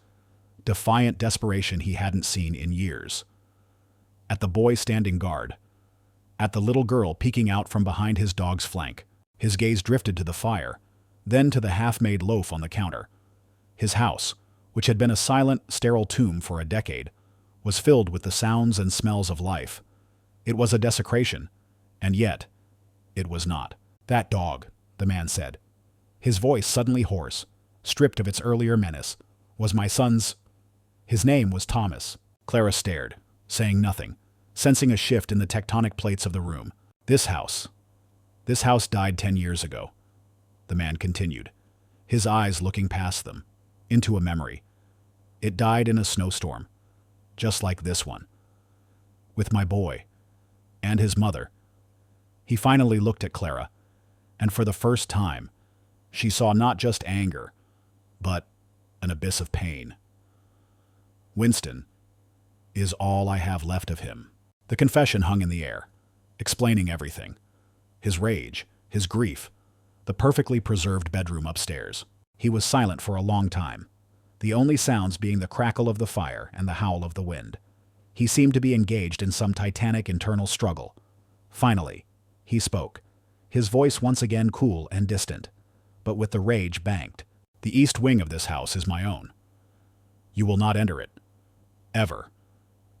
defiant desperation he hadn't seen in years. At the boy standing guard, at the little girl peeking out from behind his dog's flank. His gaze drifted to the fire, then to the half-made loaf on the counter. His house, which had been a silent, sterile tomb for a decade, was filled with the sounds and smells of life. It was a desecration, and yet, it was not. "That dog," the man said, his voice suddenly hoarse, stripped of its earlier menace, "was my son's." His name was Thomas. Clara stared, saying nothing, sensing a shift in the tectonic plates of the room. This house died 10 years ago," the man continued, his eyes looking past them, into a memory. "It died in a snowstorm, just like this one. With my boy, and his mother." He finally looked at Clara, and for the first time, she saw not just anger, but an abyss of pain. "Winston is all I have left of him." The confession hung in the air, explaining everything. His rage, his grief, the perfectly preserved bedroom upstairs. He was silent for a long time, the only sounds being the crackle of the fire and the howl of the wind. He seemed to be engaged in some titanic internal struggle. Finally, he spoke, his voice once again cool and distant, but with the rage banked. "The east wing of this house is my own. You will not enter it. Ever.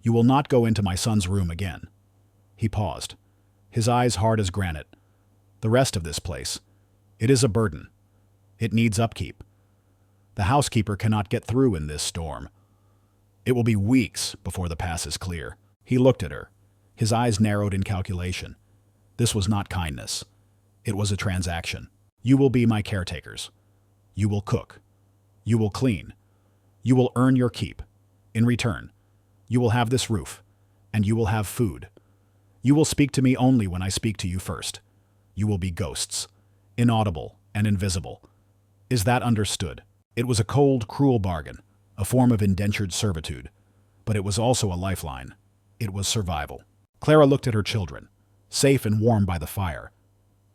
You will not go into my son's room again." He paused, his eyes hard as granite. "The rest of this place, it is a burden. It needs upkeep. The housekeeper cannot get through in this storm. It will be weeks before the pass is clear." He looked at her, his eyes narrowed in calculation. This was not kindness. It was a transaction. "You will be my caretakers. You will cook. You will clean. You will earn your keep. In return, you will have this roof, and you will have food. You will speak to me only when I speak to you first. You will be ghosts, inaudible and invisible. Is that understood?" It was a cold, cruel bargain, a form of indentured servitude, but it was also a lifeline. It was survival. Clara looked at her children, safe and warm by the fire.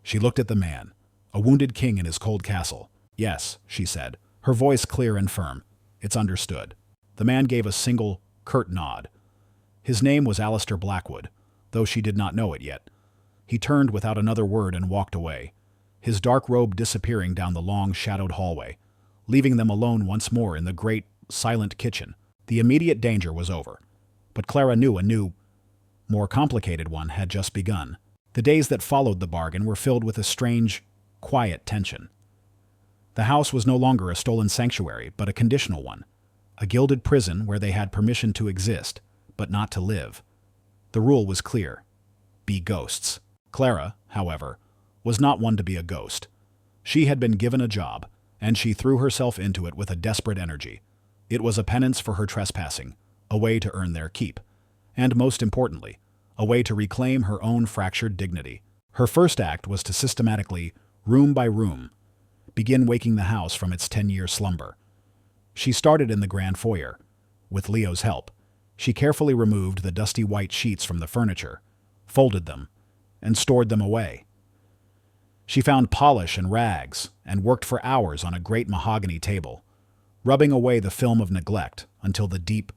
She looked at the man, a wounded king in his cold castle. "Yes," she said, her voice clear and firm. "It's understood." The man gave a single, curt nod. His name was Alistair Blackwood, though she did not know it yet. He turned without another word and walked away, his dark robe disappearing down the long, shadowed hallway, leaving them alone once more in the great, silent kitchen. The immediate danger was over, but Clara knew a new, more complicated one had just begun. The days that followed the bargain were filled with a strange, quiet tension. The house was no longer a stolen sanctuary, but a conditional one, a gilded prison where they had permission to exist, but not to live. The rule was clear: be ghosts. Clara, however, was not one to be a ghost. She had been given a job, and she threw herself into it with a desperate energy. It was a penance for her trespassing, a way to earn their keep, and most importantly, a way to reclaim her own fractured dignity. Her first act was to systematically, room by room, begin waking the house from its 10-year slumber. She started in the grand foyer. With Leo's help, she carefully removed the dusty white sheets from the furniture, folded them, and stored them away. She found polish and rags and worked for hours on a great mahogany table, rubbing away the film of neglect until the deep,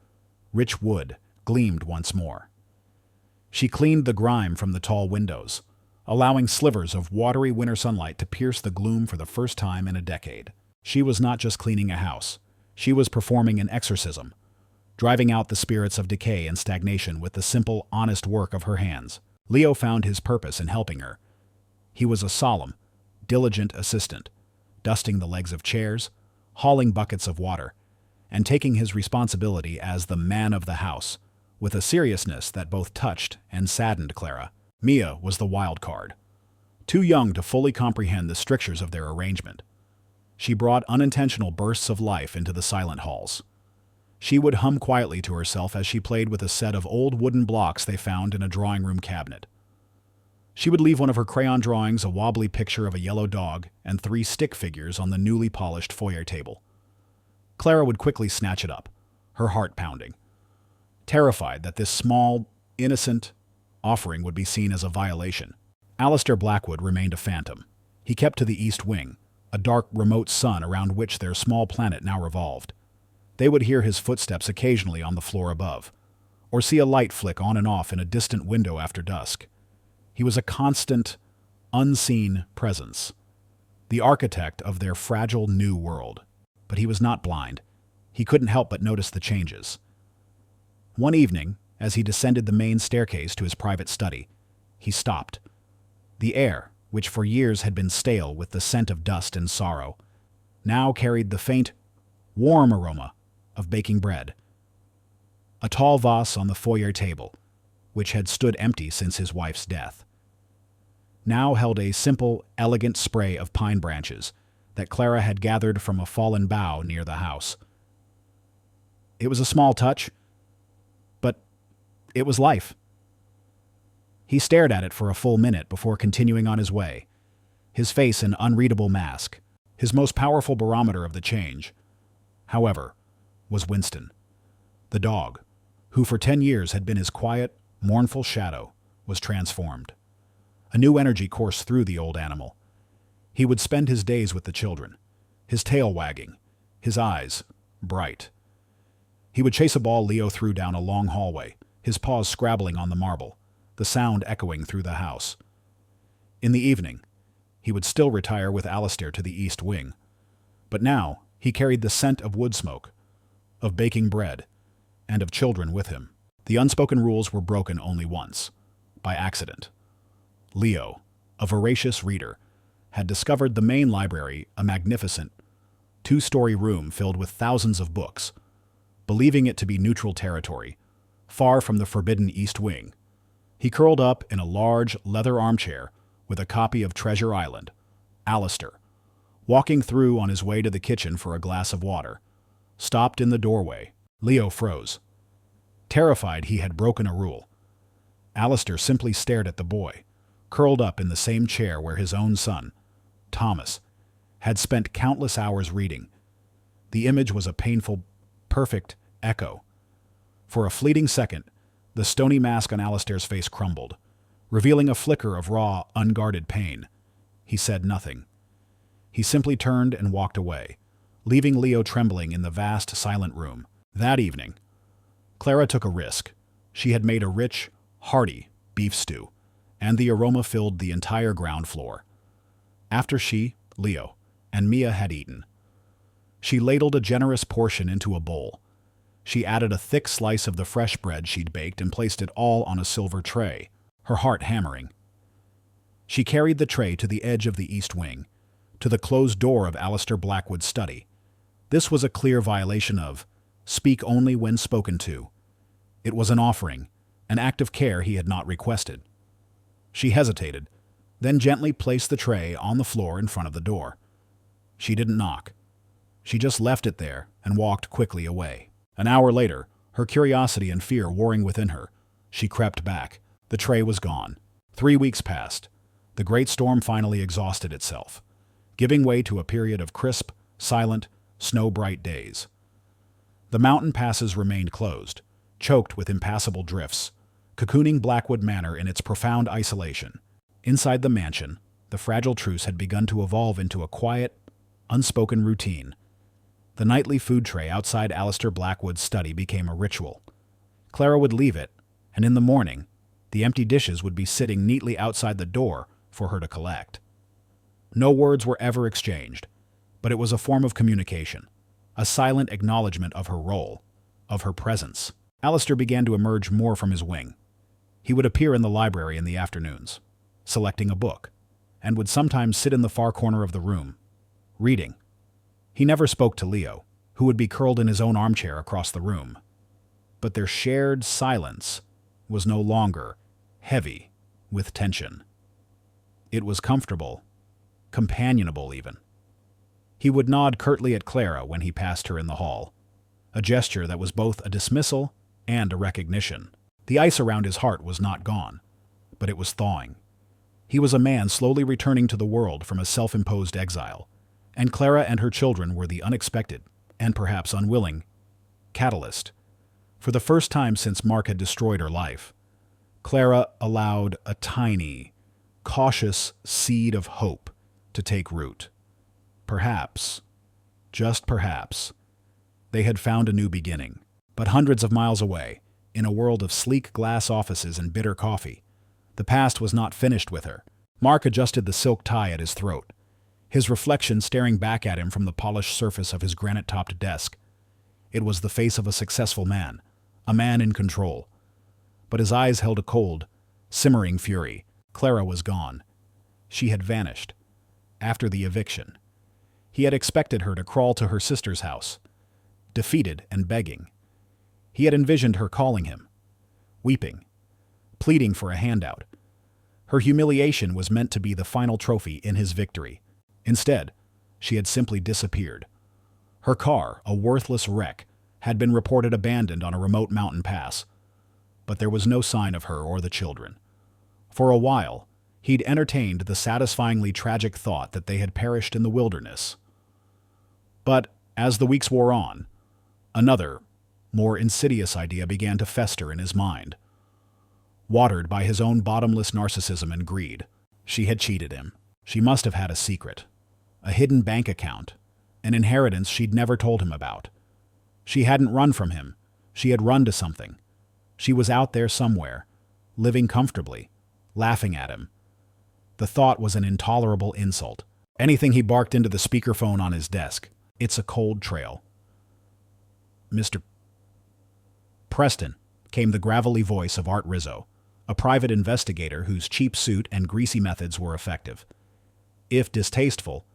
rich wood gleamed once more. She cleaned the grime from the tall windows, allowing slivers of watery winter sunlight to pierce the gloom for the first time in a decade. She was not just cleaning a house. She was performing an exorcism, driving out the spirits of decay and stagnation with the simple, honest work of her hands. Leo found his purpose in helping her. He was a solemn, diligent assistant, dusting the legs of chairs, hauling buckets of water, and taking his responsibility as the man of the house, with a seriousness that both touched and saddened Clara. Mia was the wild card, too young to fully comprehend the strictures of their arrangement. She brought unintentional bursts of life into the silent halls. She would hum quietly to herself as she played with a set of old wooden blocks they found in a drawing-room cabinet. She would leave one of her crayon drawings a wobbly picture of a yellow dog and 3 stick figures on the newly polished foyer table. Clara would quickly snatch it up, her heart pounding, terrified that this small, innocent offering would be seen as a violation. Alistair Blackwood remained a phantom. He kept to the east wing, a dark, remote sun around which their small planet now revolved. They would hear his footsteps occasionally on the floor above, or see a light flick on and off in a distant window after dusk. He was a constant, unseen presence, the architect of their fragile new world. But he was not blind. He couldn't help but notice the changes. One evening, as he descended the main staircase to his private study, he stopped. The air, which for years had been stale with the scent of dust and sorrow, now carried the faint, warm aroma of baking bread. A tall vase on the foyer table, which had stood empty since his wife's death, now held a simple, elegant spray of pine branches that Clara had gathered from a fallen bough near the house. It was a small touch, but it was life. He stared at it for a full minute before continuing on his way, his face an unreadable mask. His most powerful barometer of the change, however, was Winston. The dog, who for 10 years had been his quiet, mournful shadow, was transformed. A new energy coursed through the old animal. He would spend his days with the children, his tail wagging, his eyes bright. He would chase a ball Leo threw down a long hallway, his paws scrabbling on the marble, the sound echoing through the house. In the evening, he would still retire with Alistair to the east wing, but now he carried the scent of wood smoke, of baking bread, and of children with him. The unspoken rules were broken only once, by accident. Leo, a voracious reader, had discovered the main library, a magnificent, two-story room filled with thousands of books, believing it to be neutral territory, far from the forbidden East Wing. He curled up in a large leather armchair with a copy of Treasure Island, Alistair, walking through on his way to the kitchen for a glass of water, stopped in the doorway. Leo froze. Terrified he had broken a rule, Alistair simply stared at the boy, curled up in the same chair where his own son, Thomas, had spent countless hours reading. The image was a painful, perfect echo. For a fleeting second, the stony mask on Alistair's face crumbled, revealing a flicker of raw, unguarded pain. He said nothing. He simply turned and walked away, leaving Leo trembling in the vast, silent room. That evening, Clara took a risk. She had made a rich, hearty beef stew, and the aroma filled the entire ground floor. After she, Leo, and Mia had eaten, she ladled a generous portion into a bowl. She added a thick slice of the fresh bread she'd baked and placed it all on a silver tray, her heart hammering. She carried the tray to the edge of the east wing, to the closed door of Alistair Blackwood's study. This was a clear violation of speak only when spoken to. It was an offering, an act of care he had not requested. She hesitated, then gently placed the tray on the floor in front of the door. She didn't knock. She just left it there and walked quickly away. An hour later, her curiosity and fear warring within her, she crept back. The tray was gone. 3 weeks passed. The great storm finally exhausted itself, giving way to a period of crisp, silent, snow-bright days. The mountain passes remained closed, choked with impassable drifts, cocooning Blackwood Manor in its profound isolation. Inside the mansion, the fragile truce had begun to evolve into a quiet, unspoken routine. The nightly food tray outside Alistair Blackwood's study became a ritual. Clara would leave it, and in the morning, the empty dishes would be sitting neatly outside the door for her to collect. No words were ever exchanged, but it was a form of communication, a silent acknowledgement of her role, of her presence. Alistair began to emerge more from his wing. He would appear in the library in the afternoons, selecting a book, and would sometimes sit in the far corner of the room, reading. He never spoke to Leo, who would be curled in his own armchair across the room. But their shared silence was no longer heavy with tension. It was comfortable, companionable even. He would nod curtly at Clara when he passed her in the hall, a gesture that was both a dismissal and a recognition. The ice around his heart was not gone, but it was thawing. He was a man slowly returning to the world from a self-imposed exile, and Clara and her children were the unexpected, and perhaps unwilling, catalyst. For the first time since Mark had destroyed her life, Clara allowed a tiny, cautious seed of hope to take root. Perhaps, just perhaps, they had found a new beginning. But hundreds of miles away, in a world of sleek glass offices and bitter coffee, the past was not finished with her. Mark adjusted the silk tie at his throat, his reflection staring back at him from the polished surface of his granite-topped desk. It was the face of a successful man, a man in control. But his eyes held a cold, simmering fury. Clara was gone. She had vanished. After the eviction. He had expected her to crawl to her sister's house, defeated and begging. He had envisioned her calling him, weeping, pleading for a handout. Her humiliation was meant to be the final trophy in his victory. Instead, she had simply disappeared. Her car, a worthless wreck, had been reported abandoned on a remote mountain pass. But there was no sign of her or the children. For a while, he'd entertained the satisfyingly tragic thought that they had perished in the wilderness. But as the weeks wore on, another, more insidious idea began to fester in his mind. Watered by his own bottomless narcissism and greed, she had cheated him. She must have had a secret, a hidden bank account, an inheritance she'd never told him about. She hadn't run from him. She had run to something. She was out there somewhere, living comfortably, laughing at him. The thought was an intolerable insult. Anything he barked into the speakerphone on his desk. It's a cold trail. Mr. Preston, came the gravelly voice of Art Rizzo, a private investigator whose cheap suit and greasy methods were effective. If distasteful,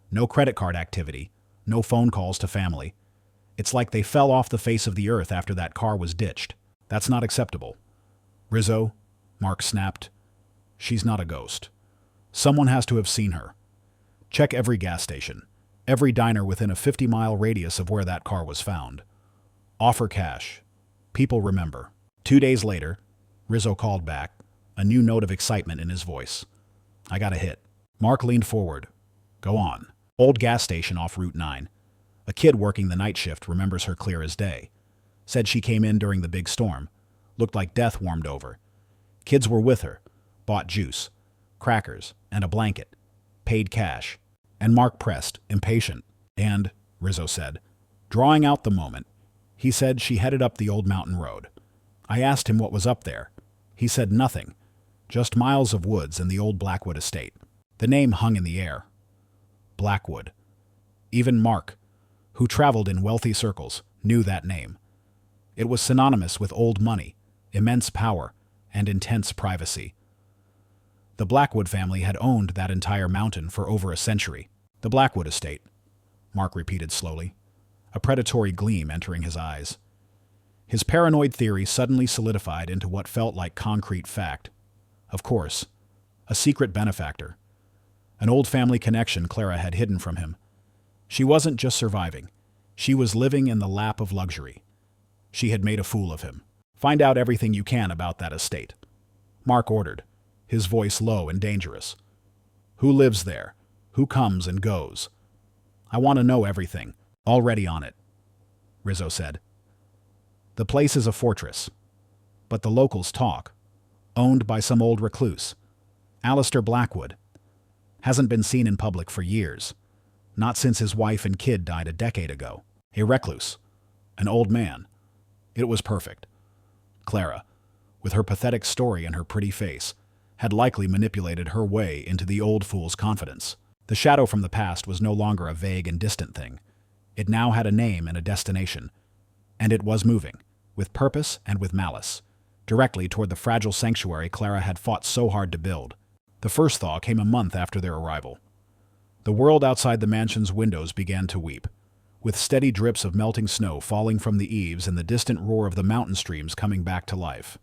no credit card activity, no phone calls to family. It's like they fell off the face of the earth after that car was ditched. That's not acceptable. Rizzo, Mark snapped. She's not a ghost. Someone has to have seen her. Check every gas station, every diner within a 50-mile radius of where that car was found. Offer cash. People remember. 2 days later, Rizzo called back, a new note of excitement in his voice. I got a hit. Mark leaned forward. Go on. Old gas station off Route 9. A kid working the night shift remembers her clear as day. Said she came in during the big storm. Looked like death warmed over. Kids were with her. Bought juice, crackers, and a blanket. Paid cash. And Mark pressed, impatient. And, Rizzo said, drawing out the moment, he said she headed up the old mountain road. I asked him what was up there. He said nothing. Just miles of woods and the old Blackwood estate. The name hung in the air. Blackwood. Even Mark, who traveled in wealthy circles, knew that name. It was synonymous with old money, immense power, and intense privacy. The Blackwood family had owned that entire mountain for over a century. The Blackwood estate, Mark repeated slowly, a predatory gleam entering his eyes. His paranoid theory suddenly solidified into what felt like concrete fact. Of course, a secret benefactor. An old family connection Clara had hidden from him. She wasn't just surviving. She was living in the lap of luxury. She had made a fool of him. Find out everything you can about that estate. Mark ordered, his voice low and dangerous. Who lives there? Who comes and goes? I want to know everything. Already on it, Rizzo said. The place is a fortress, but the locals talk. Owned by some old recluse. Alistair Blackwood. Hasn't been seen in public for years. Not since his wife and kid died a decade ago. A recluse. An old man. It was perfect. Clara, with her pathetic story and her pretty face, had likely manipulated her way into the old fool's confidence. The shadow from the past was no longer a vague and distant thing. It now had a name and a destination. And it was moving, with purpose and with malice, directly toward the fragile sanctuary Clara had fought so hard to build. The first thaw came a month after their arrival. The world outside the mansion's windows began to weep, with steady drips of melting snow falling from the eaves and the distant roar of the mountain streams coming back to life.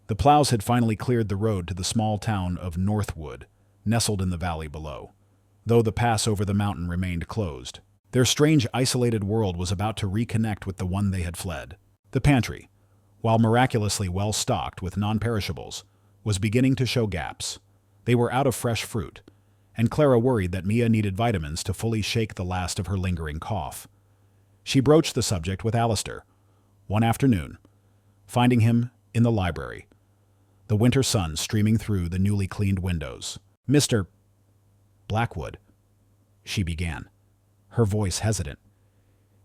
The plows had finally cleared the road to the small town of Northwood, nestled in the valley below, though the pass over the mountain remained closed. Their strange, isolated world was about to reconnect with the one they had fled. The pantry, while miraculously well-stocked with non-perishables, was beginning to show gaps. They were out of fresh fruit, and Clara worried that Mia needed vitamins to fully shake the last of her lingering cough. She broached the subject with Alistair, one afternoon, finding him in the library, the winter sun streaming through the newly cleaned windows. Mr. Blackwood, she began, her voice hesitant.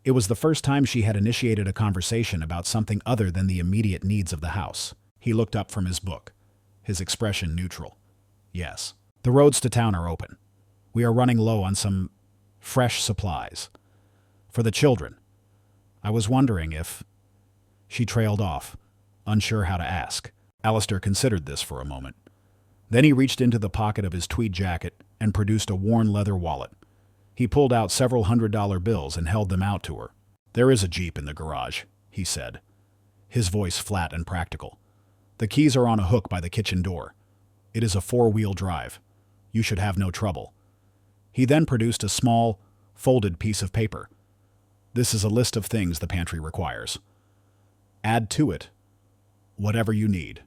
It was the first time she had initiated a conversation about something other than the immediate needs of the house. He looked up from his book, his expression neutral. Yes, the roads to town are open. We are running low on some fresh supplies. For the children. I was wondering if... She trailed off, unsure how to ask. Alistair considered this for a moment. Then he reached into the pocket of his tweed jacket and produced a worn leather wallet. He pulled out several $100 bills and held them out to her. "There is a Jeep in the garage," he said, his voice flat and practical. "The keys are on a hook by the kitchen door. It is a 4-wheel drive. You should have no trouble." He then produced a small, folded piece of paper. "This is a list of things the pantry requires. Add to it whatever you need.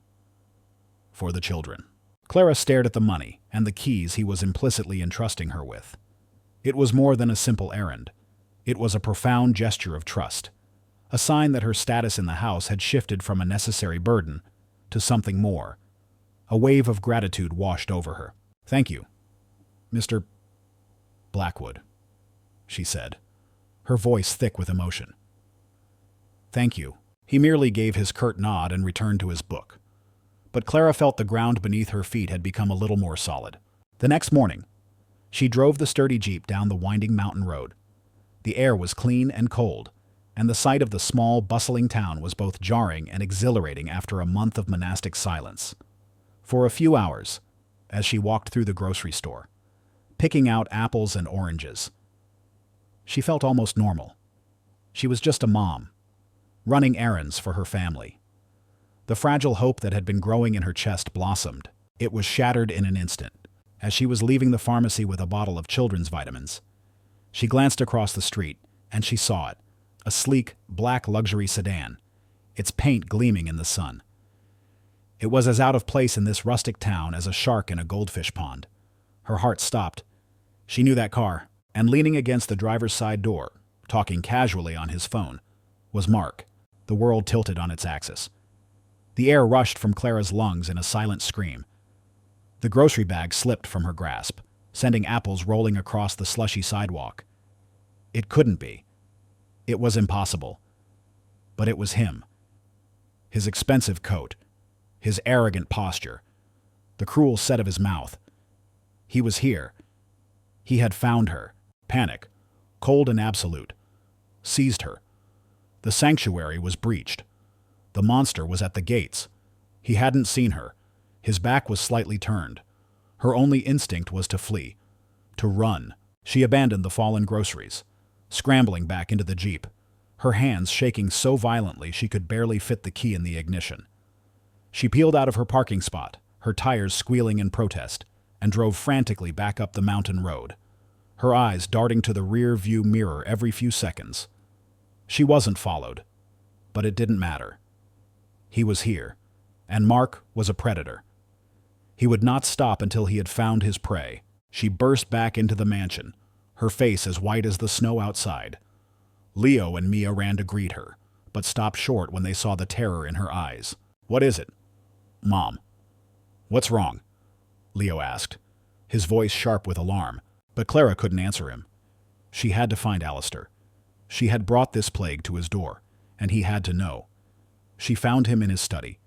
For the children." Clara stared at the money and the keys he was implicitly entrusting her with. It was more than a simple errand. It was a profound gesture of trust, a sign that her status in the house had shifted from a necessary burden to something more. A wave of gratitude washed over her. "Thank you, Mr. Blackwood," she said, her voice thick with emotion. "Thank you." He merely gave his curt nod and returned to his book. But Clara felt the ground beneath her feet had become a little more solid. The next morning, she drove the sturdy Jeep down the winding mountain road. The air was clean and cold, and the sight of the small, bustling town was both jarring and exhilarating after a month of monastic silence. For a few hours, as she walked through the grocery store, picking out apples and oranges, she felt almost normal. She was just a mom, running errands for her family. The fragile hope that had been growing in her chest blossomed. It was shattered in an instant. As she was leaving the pharmacy with a bottle of children's vitamins, she glanced across the street, and she saw it, a sleek, black luxury sedan, its paint gleaming in the sun. It was as out of place in this rustic town as a shark in a goldfish pond. Her heart stopped. She knew that car, and leaning against the driver's side door, talking casually on his phone, was Mark. The world tilted on its axis. The air rushed from Clara's lungs in a silent scream. The grocery bag slipped from her grasp, sending apples rolling across the slushy sidewalk. It couldn't be. It was impossible. But it was him. His expensive coat, his arrogant posture, the cruel set of his mouth. He was here. He had found her. Panic, cold and absolute, seized her. The sanctuary was breached. The monster was at the gates. He hadn't seen her. His back was slightly turned. Her only instinct was to flee, to run. She abandoned the fallen groceries, scrambling back into the Jeep, her hands shaking so violently she could barely fit the key in the ignition. She peeled out of her parking spot, her tires squealing in protest, and drove frantically back up the mountain road, her eyes darting to the rear view mirror every few seconds. She wasn't followed, but it didn't matter. He was here, and Mark was a predator. He would not stop until he had found his prey. She burst back into the mansion, her face as white as the snow outside. Leo and Mia ran to greet her, but stopped short when they saw the terror in her eyes. "What is it?" "Mom." "What's wrong?" Leo asked, his voice sharp with alarm, but Clara couldn't answer him. She had to find Alistair. She had brought this plague to his door, and he had to know. She found him in his study,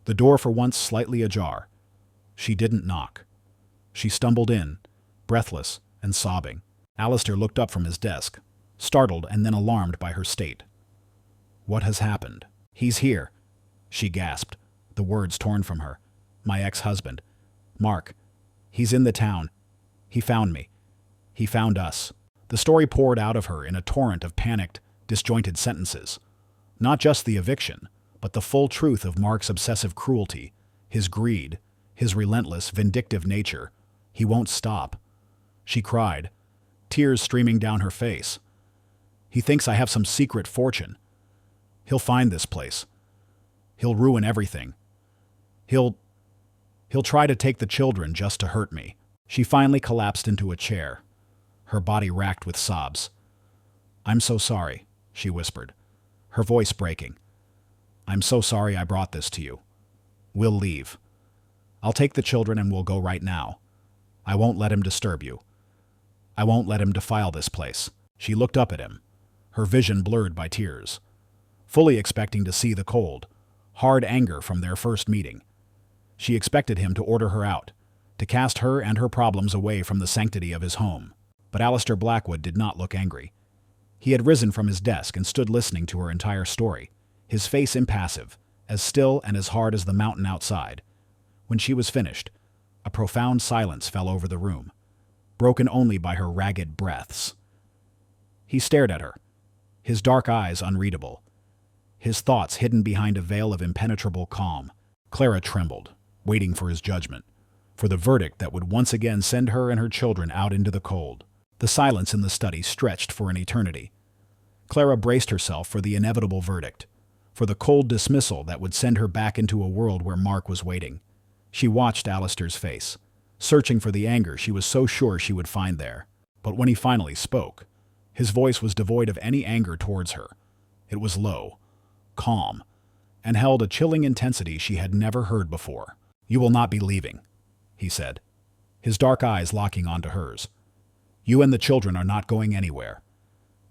the door for once slightly ajar. She didn't knock. She stumbled in, breathless and sobbing. Alistair looked up from his desk, startled and then alarmed by her state. "What has happened?" "He's here," she gasped, the words torn from her. "My ex-husband. Mark. He's in the town. He found me. He found us." The story poured out of her in a torrent of panicked, disjointed sentences. Not just the eviction, but the full truth of Mark's obsessive cruelty, his greed, his relentless, vindictive nature. He won't stop. She cried, tears streaming down her face. "He thinks I have some secret fortune. He'll find this place. He'll ruin everything. He'll try to take the children just to hurt me." She finally collapsed into a chair, her body racked with sobs. "I'm so sorry," she whispered, her voice breaking. "I'm so sorry I brought this to you. We'll leave. I'll take the children and we'll go right now. I won't let him disturb you. I won't let him defile this place. She looked up at him, her vision blurred by tears, fully expecting to see the cold, hard anger from their first meeting. She expected him to order her out, to cast her and her problems away from the sanctity of his home. But Alistair Blackwood did not look angry. He had risen from his desk and stood listening to her entire story, his face impassive, as still and as hard as the mountain outside. When she was finished, a profound silence fell over the room, broken only by her ragged breaths. He stared at her, his dark eyes unreadable, his thoughts hidden behind a veil of impenetrable calm. Clara trembled, waiting for his judgment, for the verdict that would once again send her and her children out into the cold. The silence in the study stretched for an eternity. Clara braced herself for the inevitable verdict, for the cold dismissal that would send her back into a world where Mark was waiting. She watched Alistair's face, searching for the anger she was so sure she would find there. But when he finally spoke, his voice was devoid of any anger towards her. It was low, calm, and held a chilling intensity she had never heard before. "You will not be leaving," he said, his dark eyes locking onto hers. "You and the children are not going anywhere.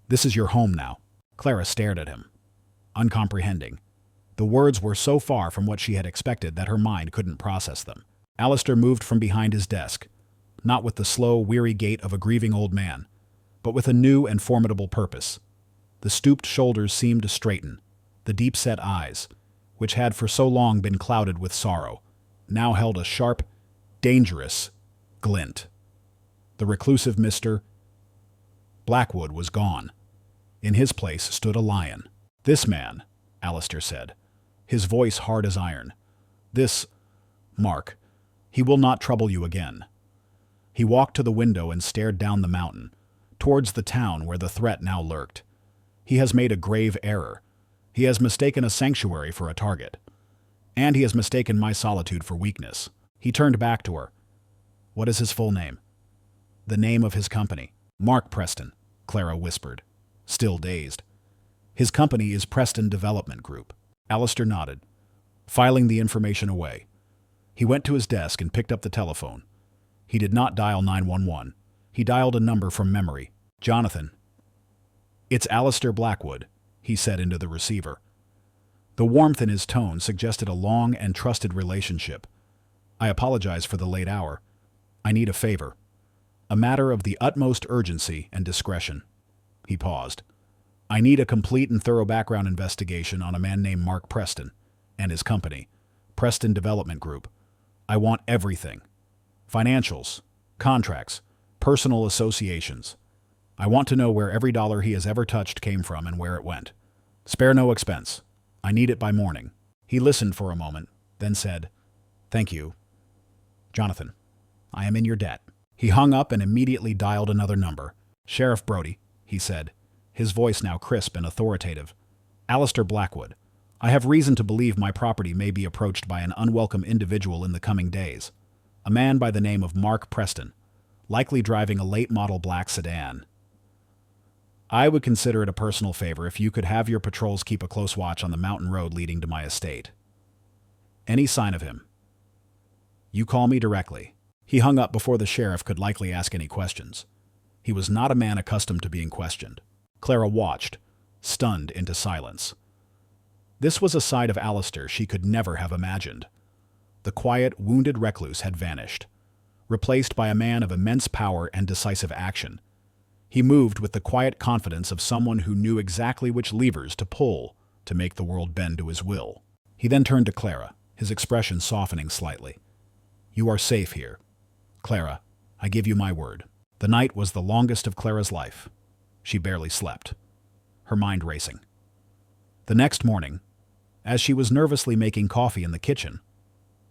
This is your home now." Clara stared at him, uncomprehending. The words were so far from what she had expected that her mind couldn't process them. Alistair moved from behind his desk, not with the slow, weary gait of a grieving old man, but with a new and formidable purpose. The stooped shoulders seemed to straighten. The deep-set eyes, which had for so long been clouded with sorrow, now held a sharp, dangerous glint. The reclusive Mr. Blackwood was gone. In his place stood a lion. "This man," Alistair said, his voice hard as iron. "This, Mark, he will not trouble you again." He walked to the window and stared down the mountain, towards the town where the threat now lurked. "He has made a grave error. He has mistaken a sanctuary for a target. And he has mistaken my solitude for weakness." He turned back to her. "What is his full name?" "The name of his company." "Mark Preston," Clara whispered, still dazed. "His company is Preston Development Group." Alistair nodded, filing the information away. He went to his desk and picked up the telephone. He did not dial 911. He dialed a number from memory. "Jonathan." "It's Alistair Blackwood," he said into the receiver. The warmth in his tone suggested a long and trusted relationship. "I apologize for the late hour. I need a favor. A matter of the utmost urgency and discretion." He paused. "I need a complete and thorough background investigation on a man named Mark Preston and his company, Preston Development Group. I want everything. Financials, contracts, personal associations. I want to know where every dollar he has ever touched came from and where it went. Spare no expense. I need it by morning." He listened for a moment, then said, "Thank you, Jonathan. I am in your debt." He hung up and immediately dialed another number. "Sheriff Brody," he said, his voice now crisp and authoritative. "Alistair Blackwood. I have reason to believe my property may be approached by an unwelcome individual in the coming days. A man by the name of Mark Preston, likely driving a late-model black sedan. I would consider it a personal favor if you could have your patrols keep a close watch on the mountain road leading to my estate. Any sign of him, you call me directly." He hung up before the sheriff could likely ask any questions. He was not a man accustomed to being questioned. Clara watched, stunned into silence. This was a side of Alistair she could never have imagined. The quiet, wounded recluse had vanished, replaced by a man of immense power and decisive action. He moved with the quiet confidence of someone who knew exactly which levers to pull to make the world bend to his will. He then turned to Clara, his expression softening slightly. "You are safe here. Clara, I give you my word." The night was the longest of Clara's life. She barely slept, her mind racing. The next morning, as she was nervously making coffee in the kitchen,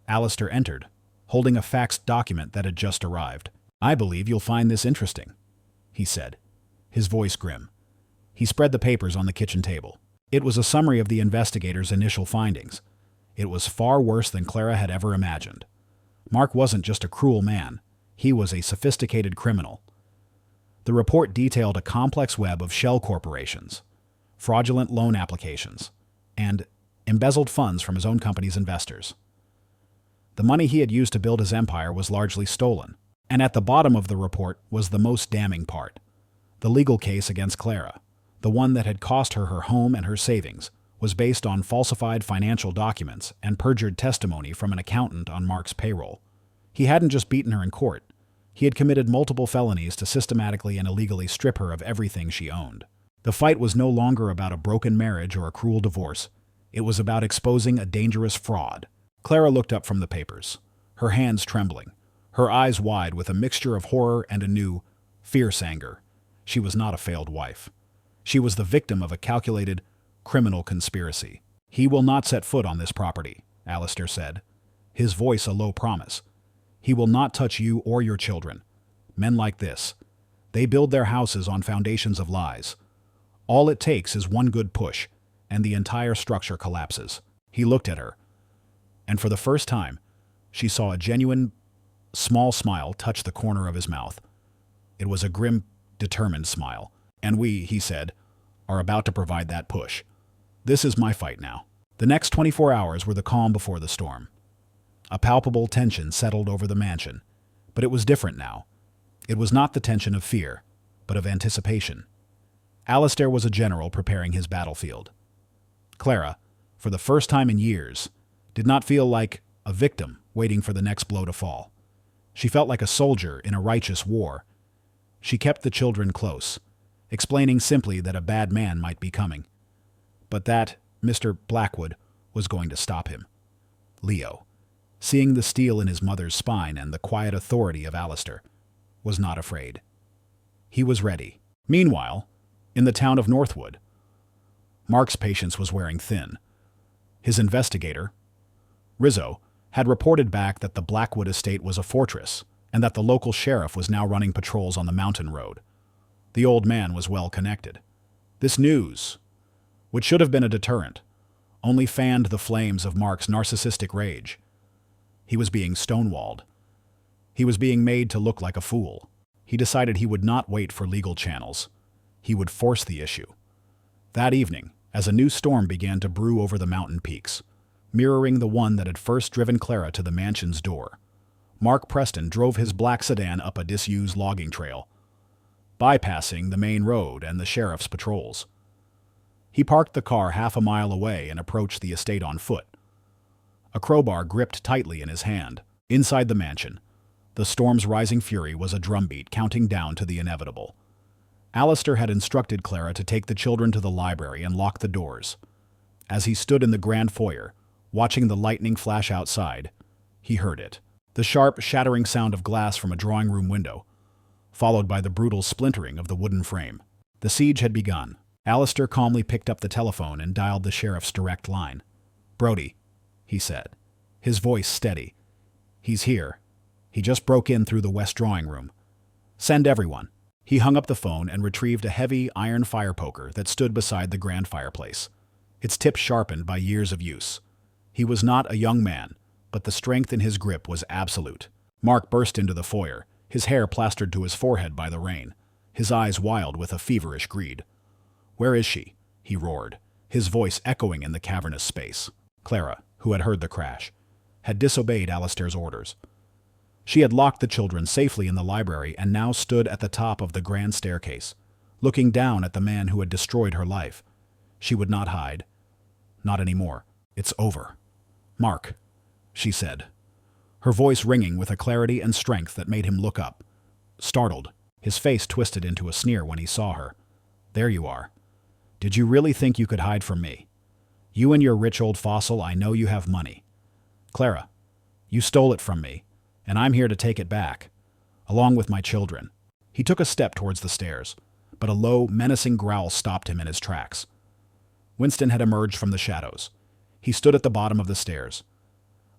Alistair entered, holding a faxed document that had just arrived. "I believe you'll find this interesting," he said, his voice grim. He spread the papers on the kitchen table. It was a summary of the investigators' initial findings. It was far worse than Clara had ever imagined. Mark wasn't just a cruel man. He was a sophisticated criminal. The report detailed a complex web of shell corporations, fraudulent loan applications, and embezzled funds from his own company's investors. The money he had used to build his empire was largely stolen. And at the bottom of the report was the most damning part. The legal case against Clara, the one that had cost her her home and her savings, was based on falsified financial documents and perjured testimony from an accountant on Mark's payroll. He hadn't just beaten her in court. He had committed multiple felonies to systematically and illegally strip her of everything she owned. The fight was no longer about a broken marriage or a cruel divorce. It was about exposing a dangerous fraud. Clara looked up from the papers, her hands trembling, her eyes wide with a mixture of horror and a new, fierce anger. She was not a failed wife. She was the victim of a calculated, criminal conspiracy. "He will not set foot on this property," Alistair said, his voice a low promise. "He will not touch you or your children. Men like this, they build their houses on foundations of lies. All it takes is one good push, and the entire structure collapses." He looked at her, and for the first time, she saw a genuine, small smile touch the corner of his mouth. It was a grim, determined smile. "And we," he said, "are about to provide that push. This is my fight now." The next 24 hours were the calm before the storm. A palpable tension settled over the mansion, but it was different now. It was not the tension of fear, but of anticipation. Alistair was a general preparing his battlefield. Clara, for the first time in years, did not feel like a victim waiting for the next blow to fall. She felt like a soldier in a righteous war. She kept the children close, explaining simply that a bad man might be coming, but that Mr. Blackwood was going to stop him. Leo, seeing the steel in his mother's spine and the quiet authority of Alistair, was not afraid. He was ready. Meanwhile, in the town of Northwood, Mark's patience was wearing thin. His investigator, Rizzo, had reported back that the Blackwood estate was a fortress and that the local sheriff was now running patrols on the mountain road. The old man was well connected. This news, which should have been a deterrent, only fanned the flames of Mark's narcissistic rage. He was being stonewalled. He was being made to look like a fool. He decided he would not wait for legal channels. He would force the issue. That evening, as a new storm began to brew over the mountain peaks, mirroring the one that had first driven Clara to the mansion's door, Mark Preston drove his black sedan up a disused logging trail, bypassing the main road and the sheriff's patrols. He parked the car half a mile away and approached the estate on foot, a crowbar gripped tightly in his hand. Inside the mansion, the storm's rising fury was a drumbeat counting down to the inevitable. Alistair had instructed Clara to take the children to the library and lock the doors. As he stood in the grand foyer, watching the lightning flash outside, he heard it. The sharp, shattering sound of glass from a drawing room window, followed by the brutal splintering of the wooden frame. The siege had begun. Alistair calmly picked up the telephone and dialed the sheriff's direct line. "Brody," he said, his voice steady. "He's here. He just broke in through the west drawing room. Send everyone." He hung up the phone and retrieved a heavy iron fire poker that stood beside the grand fireplace, its tip sharpened by years of use. He was not a young man, but the strength in his grip was absolute. Mark burst into the foyer, his hair plastered to his forehead by the rain, his eyes wild with a feverish greed. "Where is she?" he roared, his voice echoing in the cavernous space. Clara, who had heard the crash, had disobeyed Alistair's orders. She had locked the children safely in the library and now stood at the top of the grand staircase, looking down at the man who had destroyed her life. She would not hide. Not anymore. "It's over. Mark," she said, her voice ringing with a clarity and strength that made him look up. Startled, his face twisted into a sneer when he saw her. "There you are. Did you really think you could hide from me? You and your rich old fossil, I know you have money. Clara, you stole it from me, and I'm here to take it back, along with my children." He took a step towards the stairs, but a low, menacing growl stopped him in his tracks. Winston had emerged from the shadows. He stood at the bottom of the stairs,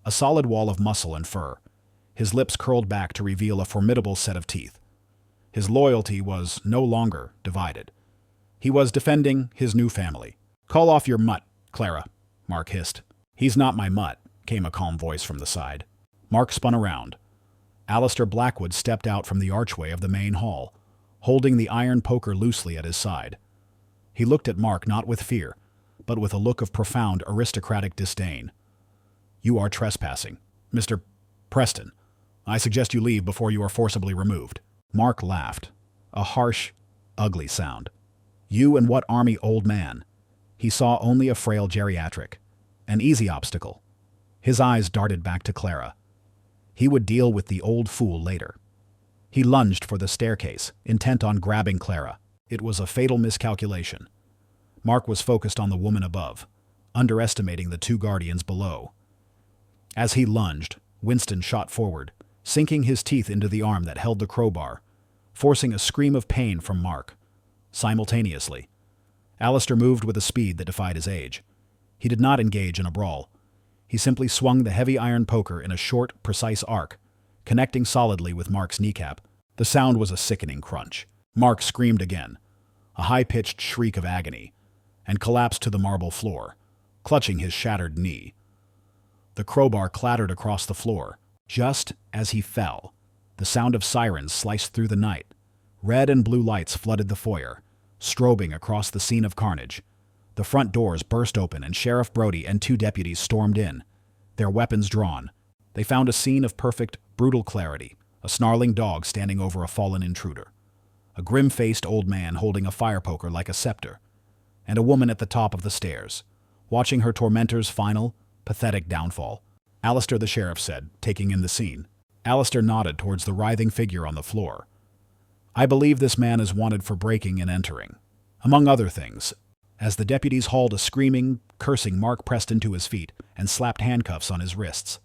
a solid wall of muscle and fur, his lips curled back to reveal a formidable set of teeth. His loyalty was no longer divided. He was defending his new family. "Call off your mutt, Clara," Mark hissed. "He's not my mutt," came a calm voice from the side. Mark spun around. Alistair Blackwood stepped out from the archway of the main hall, holding the iron poker loosely at his side. He looked at Mark not with fear, but with a look of profound aristocratic disdain. "You are trespassing, Mr. Preston. I suggest you leave before you are forcibly removed. Mark laughed, a harsh, ugly sound. You and what army, old man? He saw only a frail geriatric, an easy obstacle. His eyes darted back to Clara. He would deal with the old fool later. He lunged for the staircase, intent on grabbing Clara. It was a fatal miscalculation. Mark was focused on the woman above, underestimating the two guardians below. As he lunged, Winston shot forward, sinking his teeth into the arm that held the crowbar, forcing a scream of pain from Mark. Simultaneously, Alistair moved with a speed that defied his age. He did not engage in a brawl. He simply swung the heavy iron poker in a short, precise arc, connecting solidly with Mark's kneecap. The sound was a sickening crunch. Mark screamed again, a high-pitched shriek of agony, and collapsed to the marble floor, clutching his shattered knee. The crowbar clattered across the floor. Just as he fell, the sound of sirens sliced through the night. Red and blue lights flooded the foyer, strobing across the scene of carnage. The front doors burst open and Sheriff Brody and two deputies stormed in, their weapons drawn. They found a scene of perfect, brutal clarity, a snarling dog standing over a fallen intruder, a grim-faced old man holding a fire poker like a scepter, and a woman at the top of the stairs, watching her tormentor's final, pathetic downfall. Alistair, the sheriff said, taking in the scene. Alistair nodded towards the writhing figure on the floor. I believe this man is wanted for breaking and entering, among other things. As the deputies hauled a screaming, cursing Mark Preston to his feet and slapped handcuffs on his wrists.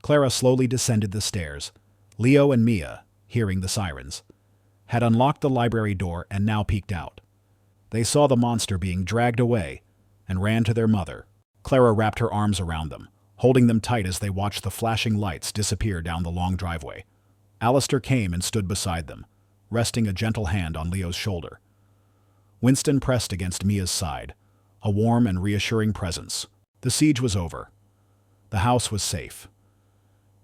Clara slowly descended the stairs. Leo and Mia, hearing the sirens, had unlocked the library door and now peeked out. They saw the monster being dragged away and ran to their mother. Clara wrapped her arms around them, holding them tight as they watched the flashing lights disappear down the long driveway. Alistair came and stood beside them, resting a gentle hand on Leo's shoulder. Winston pressed against Mia's side, a warm and reassuring presence. The siege was over. The house was safe.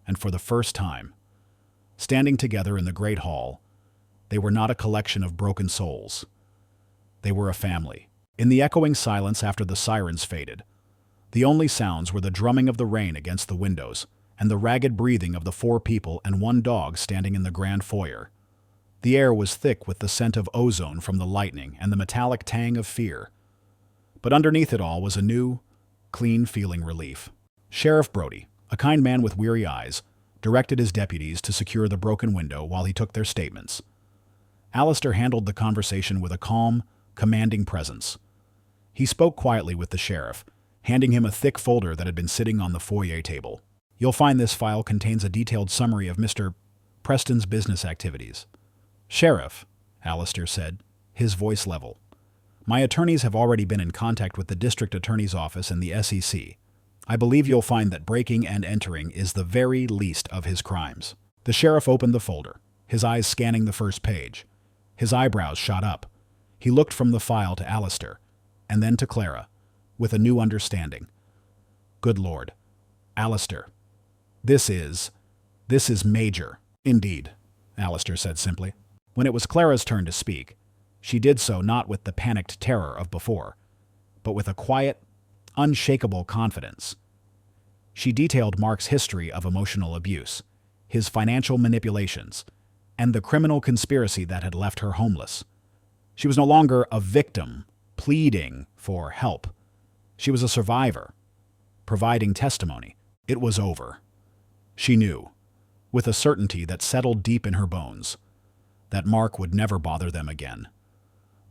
And for the first time, standing together in the great hall, they were not a collection of broken souls. They were a family. In the echoing silence after the sirens faded, the only sounds were the drumming of the rain against the windows and the ragged breathing of the four people and one dog standing in the grand foyer. The air was thick with the scent of ozone from the lightning and the metallic tang of fear. But underneath it all was a new, clean-feeling relief. Sheriff Brody, a kind man with weary eyes, directed his deputies to secure the broken window while he took their statements. Alistair handled the conversation with a calm, commanding presence. He spoke quietly with the sheriff, handing him a thick folder that had been sitting on the foyer table. You'll find this file contains a detailed summary of Mr. Preston's business activities. Sheriff, Alistair said, his voice level. My attorneys have already been in contact with the district attorney's office and the SEC. I believe you'll find that breaking and entering is the very least of his crimes. The sheriff opened the folder, his eyes scanning the first page. His eyebrows shot up. He looked from the file to Alistair, and then to Clara, with a new understanding. Good Lord. Alistair. This is major. Indeed, Alistair said simply. When it was Clara's turn to speak, she did so not with the panicked terror of before, but with a quiet, unshakable confidence. She detailed Mark's history of emotional abuse, his financial manipulations, and the criminal conspiracy that had left her homeless. She was no longer a victim pleading for help. She was a survivor, providing testimony. It was over. She knew, with a certainty that settled deep in her bones, that Mark would never bother them again.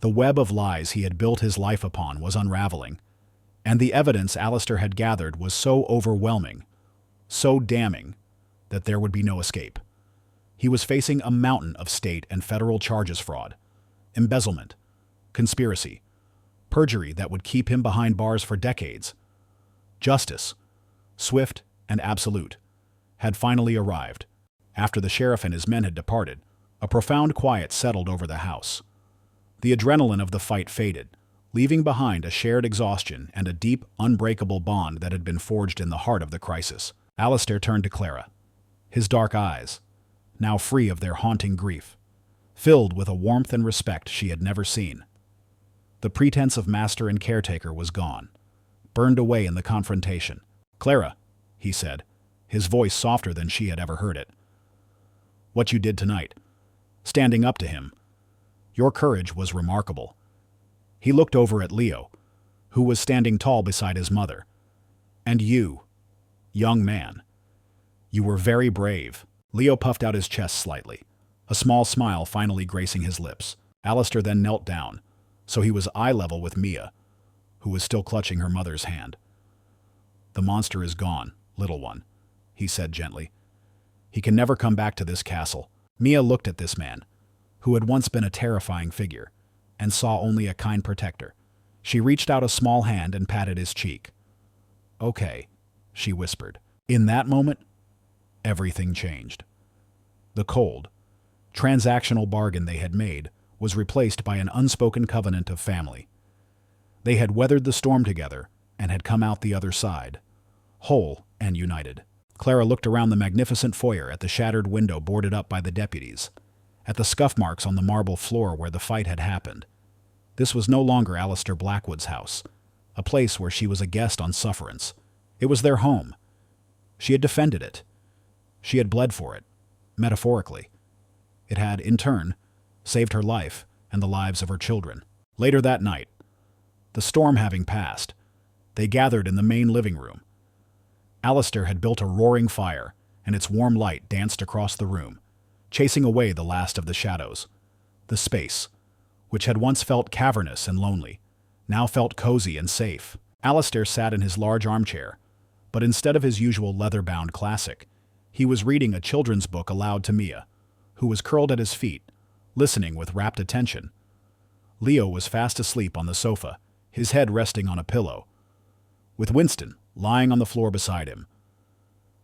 The web of lies he had built his life upon was unraveling, and the evidence Alistair had gathered was so overwhelming, so damning, that there would be no escape. He was facing a mountain of state and federal charges: fraud, embezzlement, conspiracy, perjury that would keep him behind bars for decades. Justice, swift and absolute, had finally arrived. After the sheriff and his men had departed, a profound quiet settled over the house. The adrenaline of the fight faded, leaving behind a shared exhaustion and a deep, unbreakable bond that had been forged in the heart of the crisis. Alistair turned to Clara, his dark eyes, now free of their haunting grief, filled with a warmth and respect she had never seen. The pretense of master and caretaker was gone, burned away in the confrontation. Clara, he said, his voice softer than she had ever heard it, what you did tonight, standing up to him. Your courage was remarkable." He looked over at Leo, who was standing tall beside his mother. "And you, young man, you were very brave." Leo puffed out his chest slightly, a small smile finally gracing his lips. Alistair then knelt down, so he was eye level with Mia, who was still clutching her mother's hand. "The monster is gone, little one," he said gently. "He can never come back to this castle." Mia looked at this man, who had once been a terrifying figure, and saw only a kind protector. She reached out a small hand and patted his cheek. "Okay," she whispered. In that moment, everything changed. The cold, transactional bargain they had made was replaced by an unspoken covenant of family. They had weathered the storm together and had come out the other side, whole and united. Clara looked around the magnificent foyer at the shattered window boarded up by the deputies, at the scuff marks on the marble floor where the fight had happened. This was no longer Alistair Blackwood's house, a place where she was a guest on sufferance. It was their home. She had defended it. She had bled for it, metaphorically. It had, in turn, saved her life and the lives of her children. Later that night, the storm having passed, they gathered in the main living room. Alistair had built a roaring fire, and its warm light danced across the room, chasing away the last of the shadows. The space, which had once felt cavernous and lonely, now felt cozy and safe. Alistair sat in his large armchair, but instead of his usual leather-bound classic, he was reading a children's book aloud to Mia, who was curled at his feet, listening with rapt attention. Leo was fast asleep on the sofa, his head resting on a pillow, with Winston lying on the floor beside him,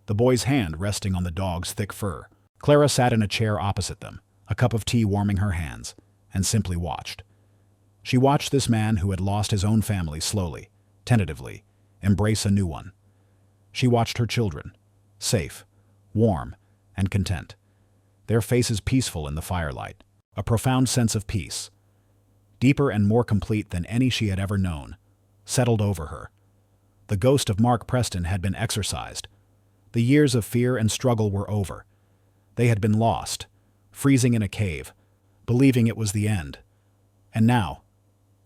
the boy's hand resting on the dog's thick fur. Clara sat in a chair opposite them, a cup of tea warming her hands, and simply watched. She watched this man who had lost his own family slowly, tentatively, embrace a new one. She watched her children, safe, warm, and content, their faces peaceful in the firelight. A profound sense of peace, deeper and more complete than any she had ever known, settled over her. The ghost of Mark Preston had been exorcised. The years of fear and struggle were over. They had been lost, freezing in a cave, believing it was the end. And now,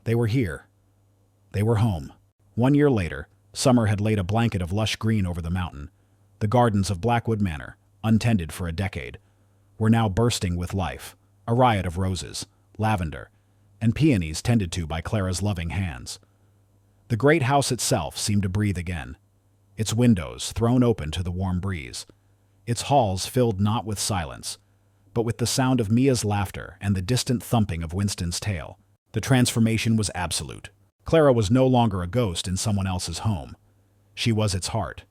they were here. They were home. 1 year later, summer had laid a blanket of lush green over the mountain. The gardens of Blackwood Manor, untended for a decade, were now bursting with life, a riot of roses, lavender, and peonies tended to by Clara's loving hands. The great house itself seemed to breathe again, its windows thrown open to the warm breeze, its halls filled not with silence, but with the sound of Mia's laughter and the distant thumping of Winston's tail. The transformation was absolute. Clara was no longer a ghost in someone else's home. She was its heart.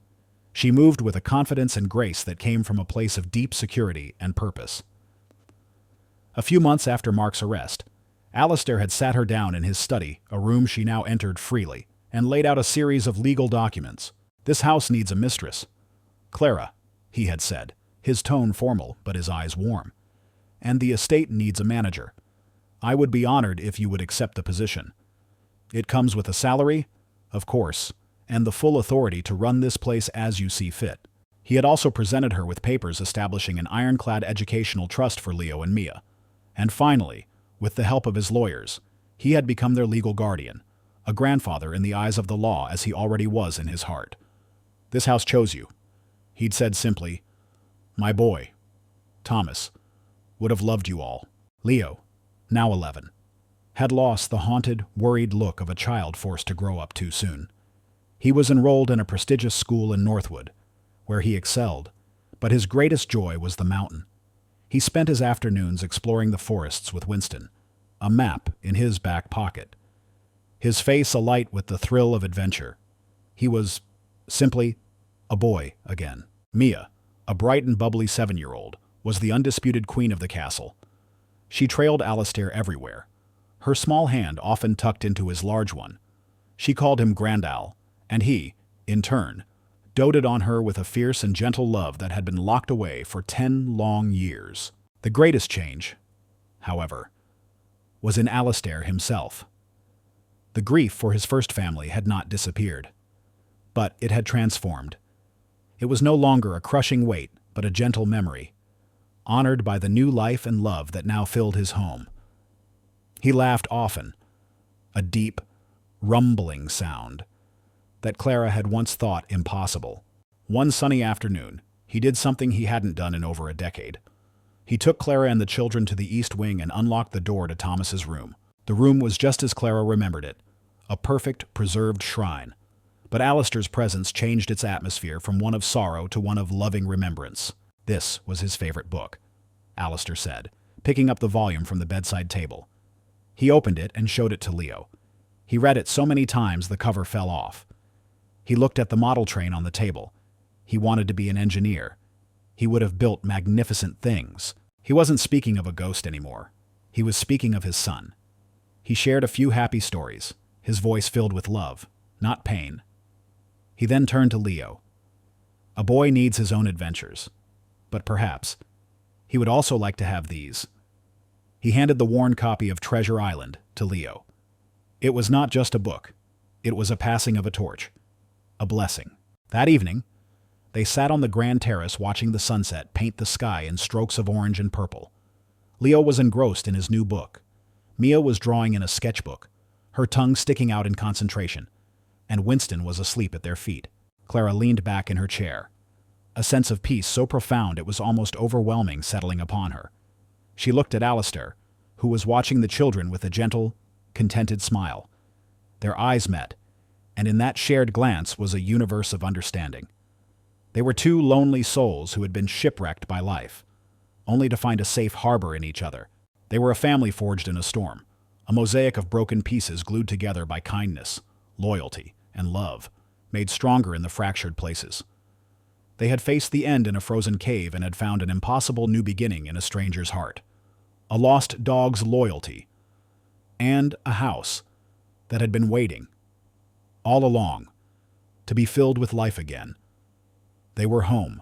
She moved with a confidence and grace that came from a place of deep security and purpose. A few months after Mark's arrest, Alistair had sat her down in his study, a room she now entered freely, and laid out a series of legal documents. "This house needs a mistress. Clara," he had said, his tone formal but his eyes warm. "And the estate needs a manager. I would be honored if you would accept the position. It comes with a salary, of course, and the full authority to run this place as you see fit." He had also presented her with papers establishing an ironclad educational trust for Leo and Mia. And finally, with the help of his lawyers, he had become their legal guardian, a grandfather in the eyes of the law as he already was in his heart. "This house chose you," he'd said simply. "My boy, Thomas, would have loved you all." Leo, now 11, had lost the haunted, worried look of a child forced to grow up too soon. He was enrolled in a prestigious school in Northwood, where he excelled, but his greatest joy was the mountain. He spent his afternoons exploring the forests with Winston, a map in his back pocket, his face alight with the thrill of adventure. He was, simply, a boy again. Mia, a bright and bubbly 7-year-old, was the undisputed queen of the castle. She trailed Alistair everywhere, her small hand often tucked into his large one. She called him Grandal, and he, in turn, doted on her with a fierce and gentle love that had been locked away for 10 long years. The greatest change, however, was in Alistair himself. The grief for his first family had not disappeared, but it had transformed. It was no longer a crushing weight, but a gentle memory. honored by the new life and love that now filled his home. He laughed often, a deep, rumbling sound that Clara had once thought impossible. One sunny afternoon, he did something he hadn't done in over a decade. He took Clara and the children to the east wing and unlocked the door to Thomas's room. The room was just as Clara remembered it, a perfect, preserved shrine. But Alistair's presence changed its atmosphere from one of sorrow to one of loving remembrance. This was his favorite book, Alistair said, picking up the volume from the bedside table. He opened it and showed it to Leo. He read it so many times the cover fell off. He looked at the model train on the table. He wanted to be an engineer. He would have built magnificent things. He wasn't speaking of a ghost anymore. He was speaking of his son. He shared a few happy stories, his voice filled with love, not pain. He then turned to Leo. A boy needs his own adventures, but perhaps he would also like to have these. He handed the worn copy of Treasure Island to Leo. It was not just a book. It was a passing of a torch, a blessing. That evening, they sat on the grand terrace watching the sunset paint the sky in strokes of orange and purple. Leo was engrossed in his new book. Mia was drawing in a sketchbook, her tongue sticking out in concentration, and Winston was asleep at their feet. Clara leaned back in her chair. A sense of peace so profound it was almost overwhelming settling upon her. She looked at Alistair, who was watching the children with a gentle, contented smile. Their eyes met, and in that shared glance was a universe of understanding. They were two lonely souls who had been shipwrecked by life, only to find a safe harbor in each other. They were a family forged in a storm, a mosaic of broken pieces glued together by kindness, loyalty, and love, made stronger in the fractured places. They had faced the end in a frozen cave and had found an impossible new beginning in a stranger's heart, a lost dog's loyalty, and a house that had been waiting, all along, to be filled with life again. They were home,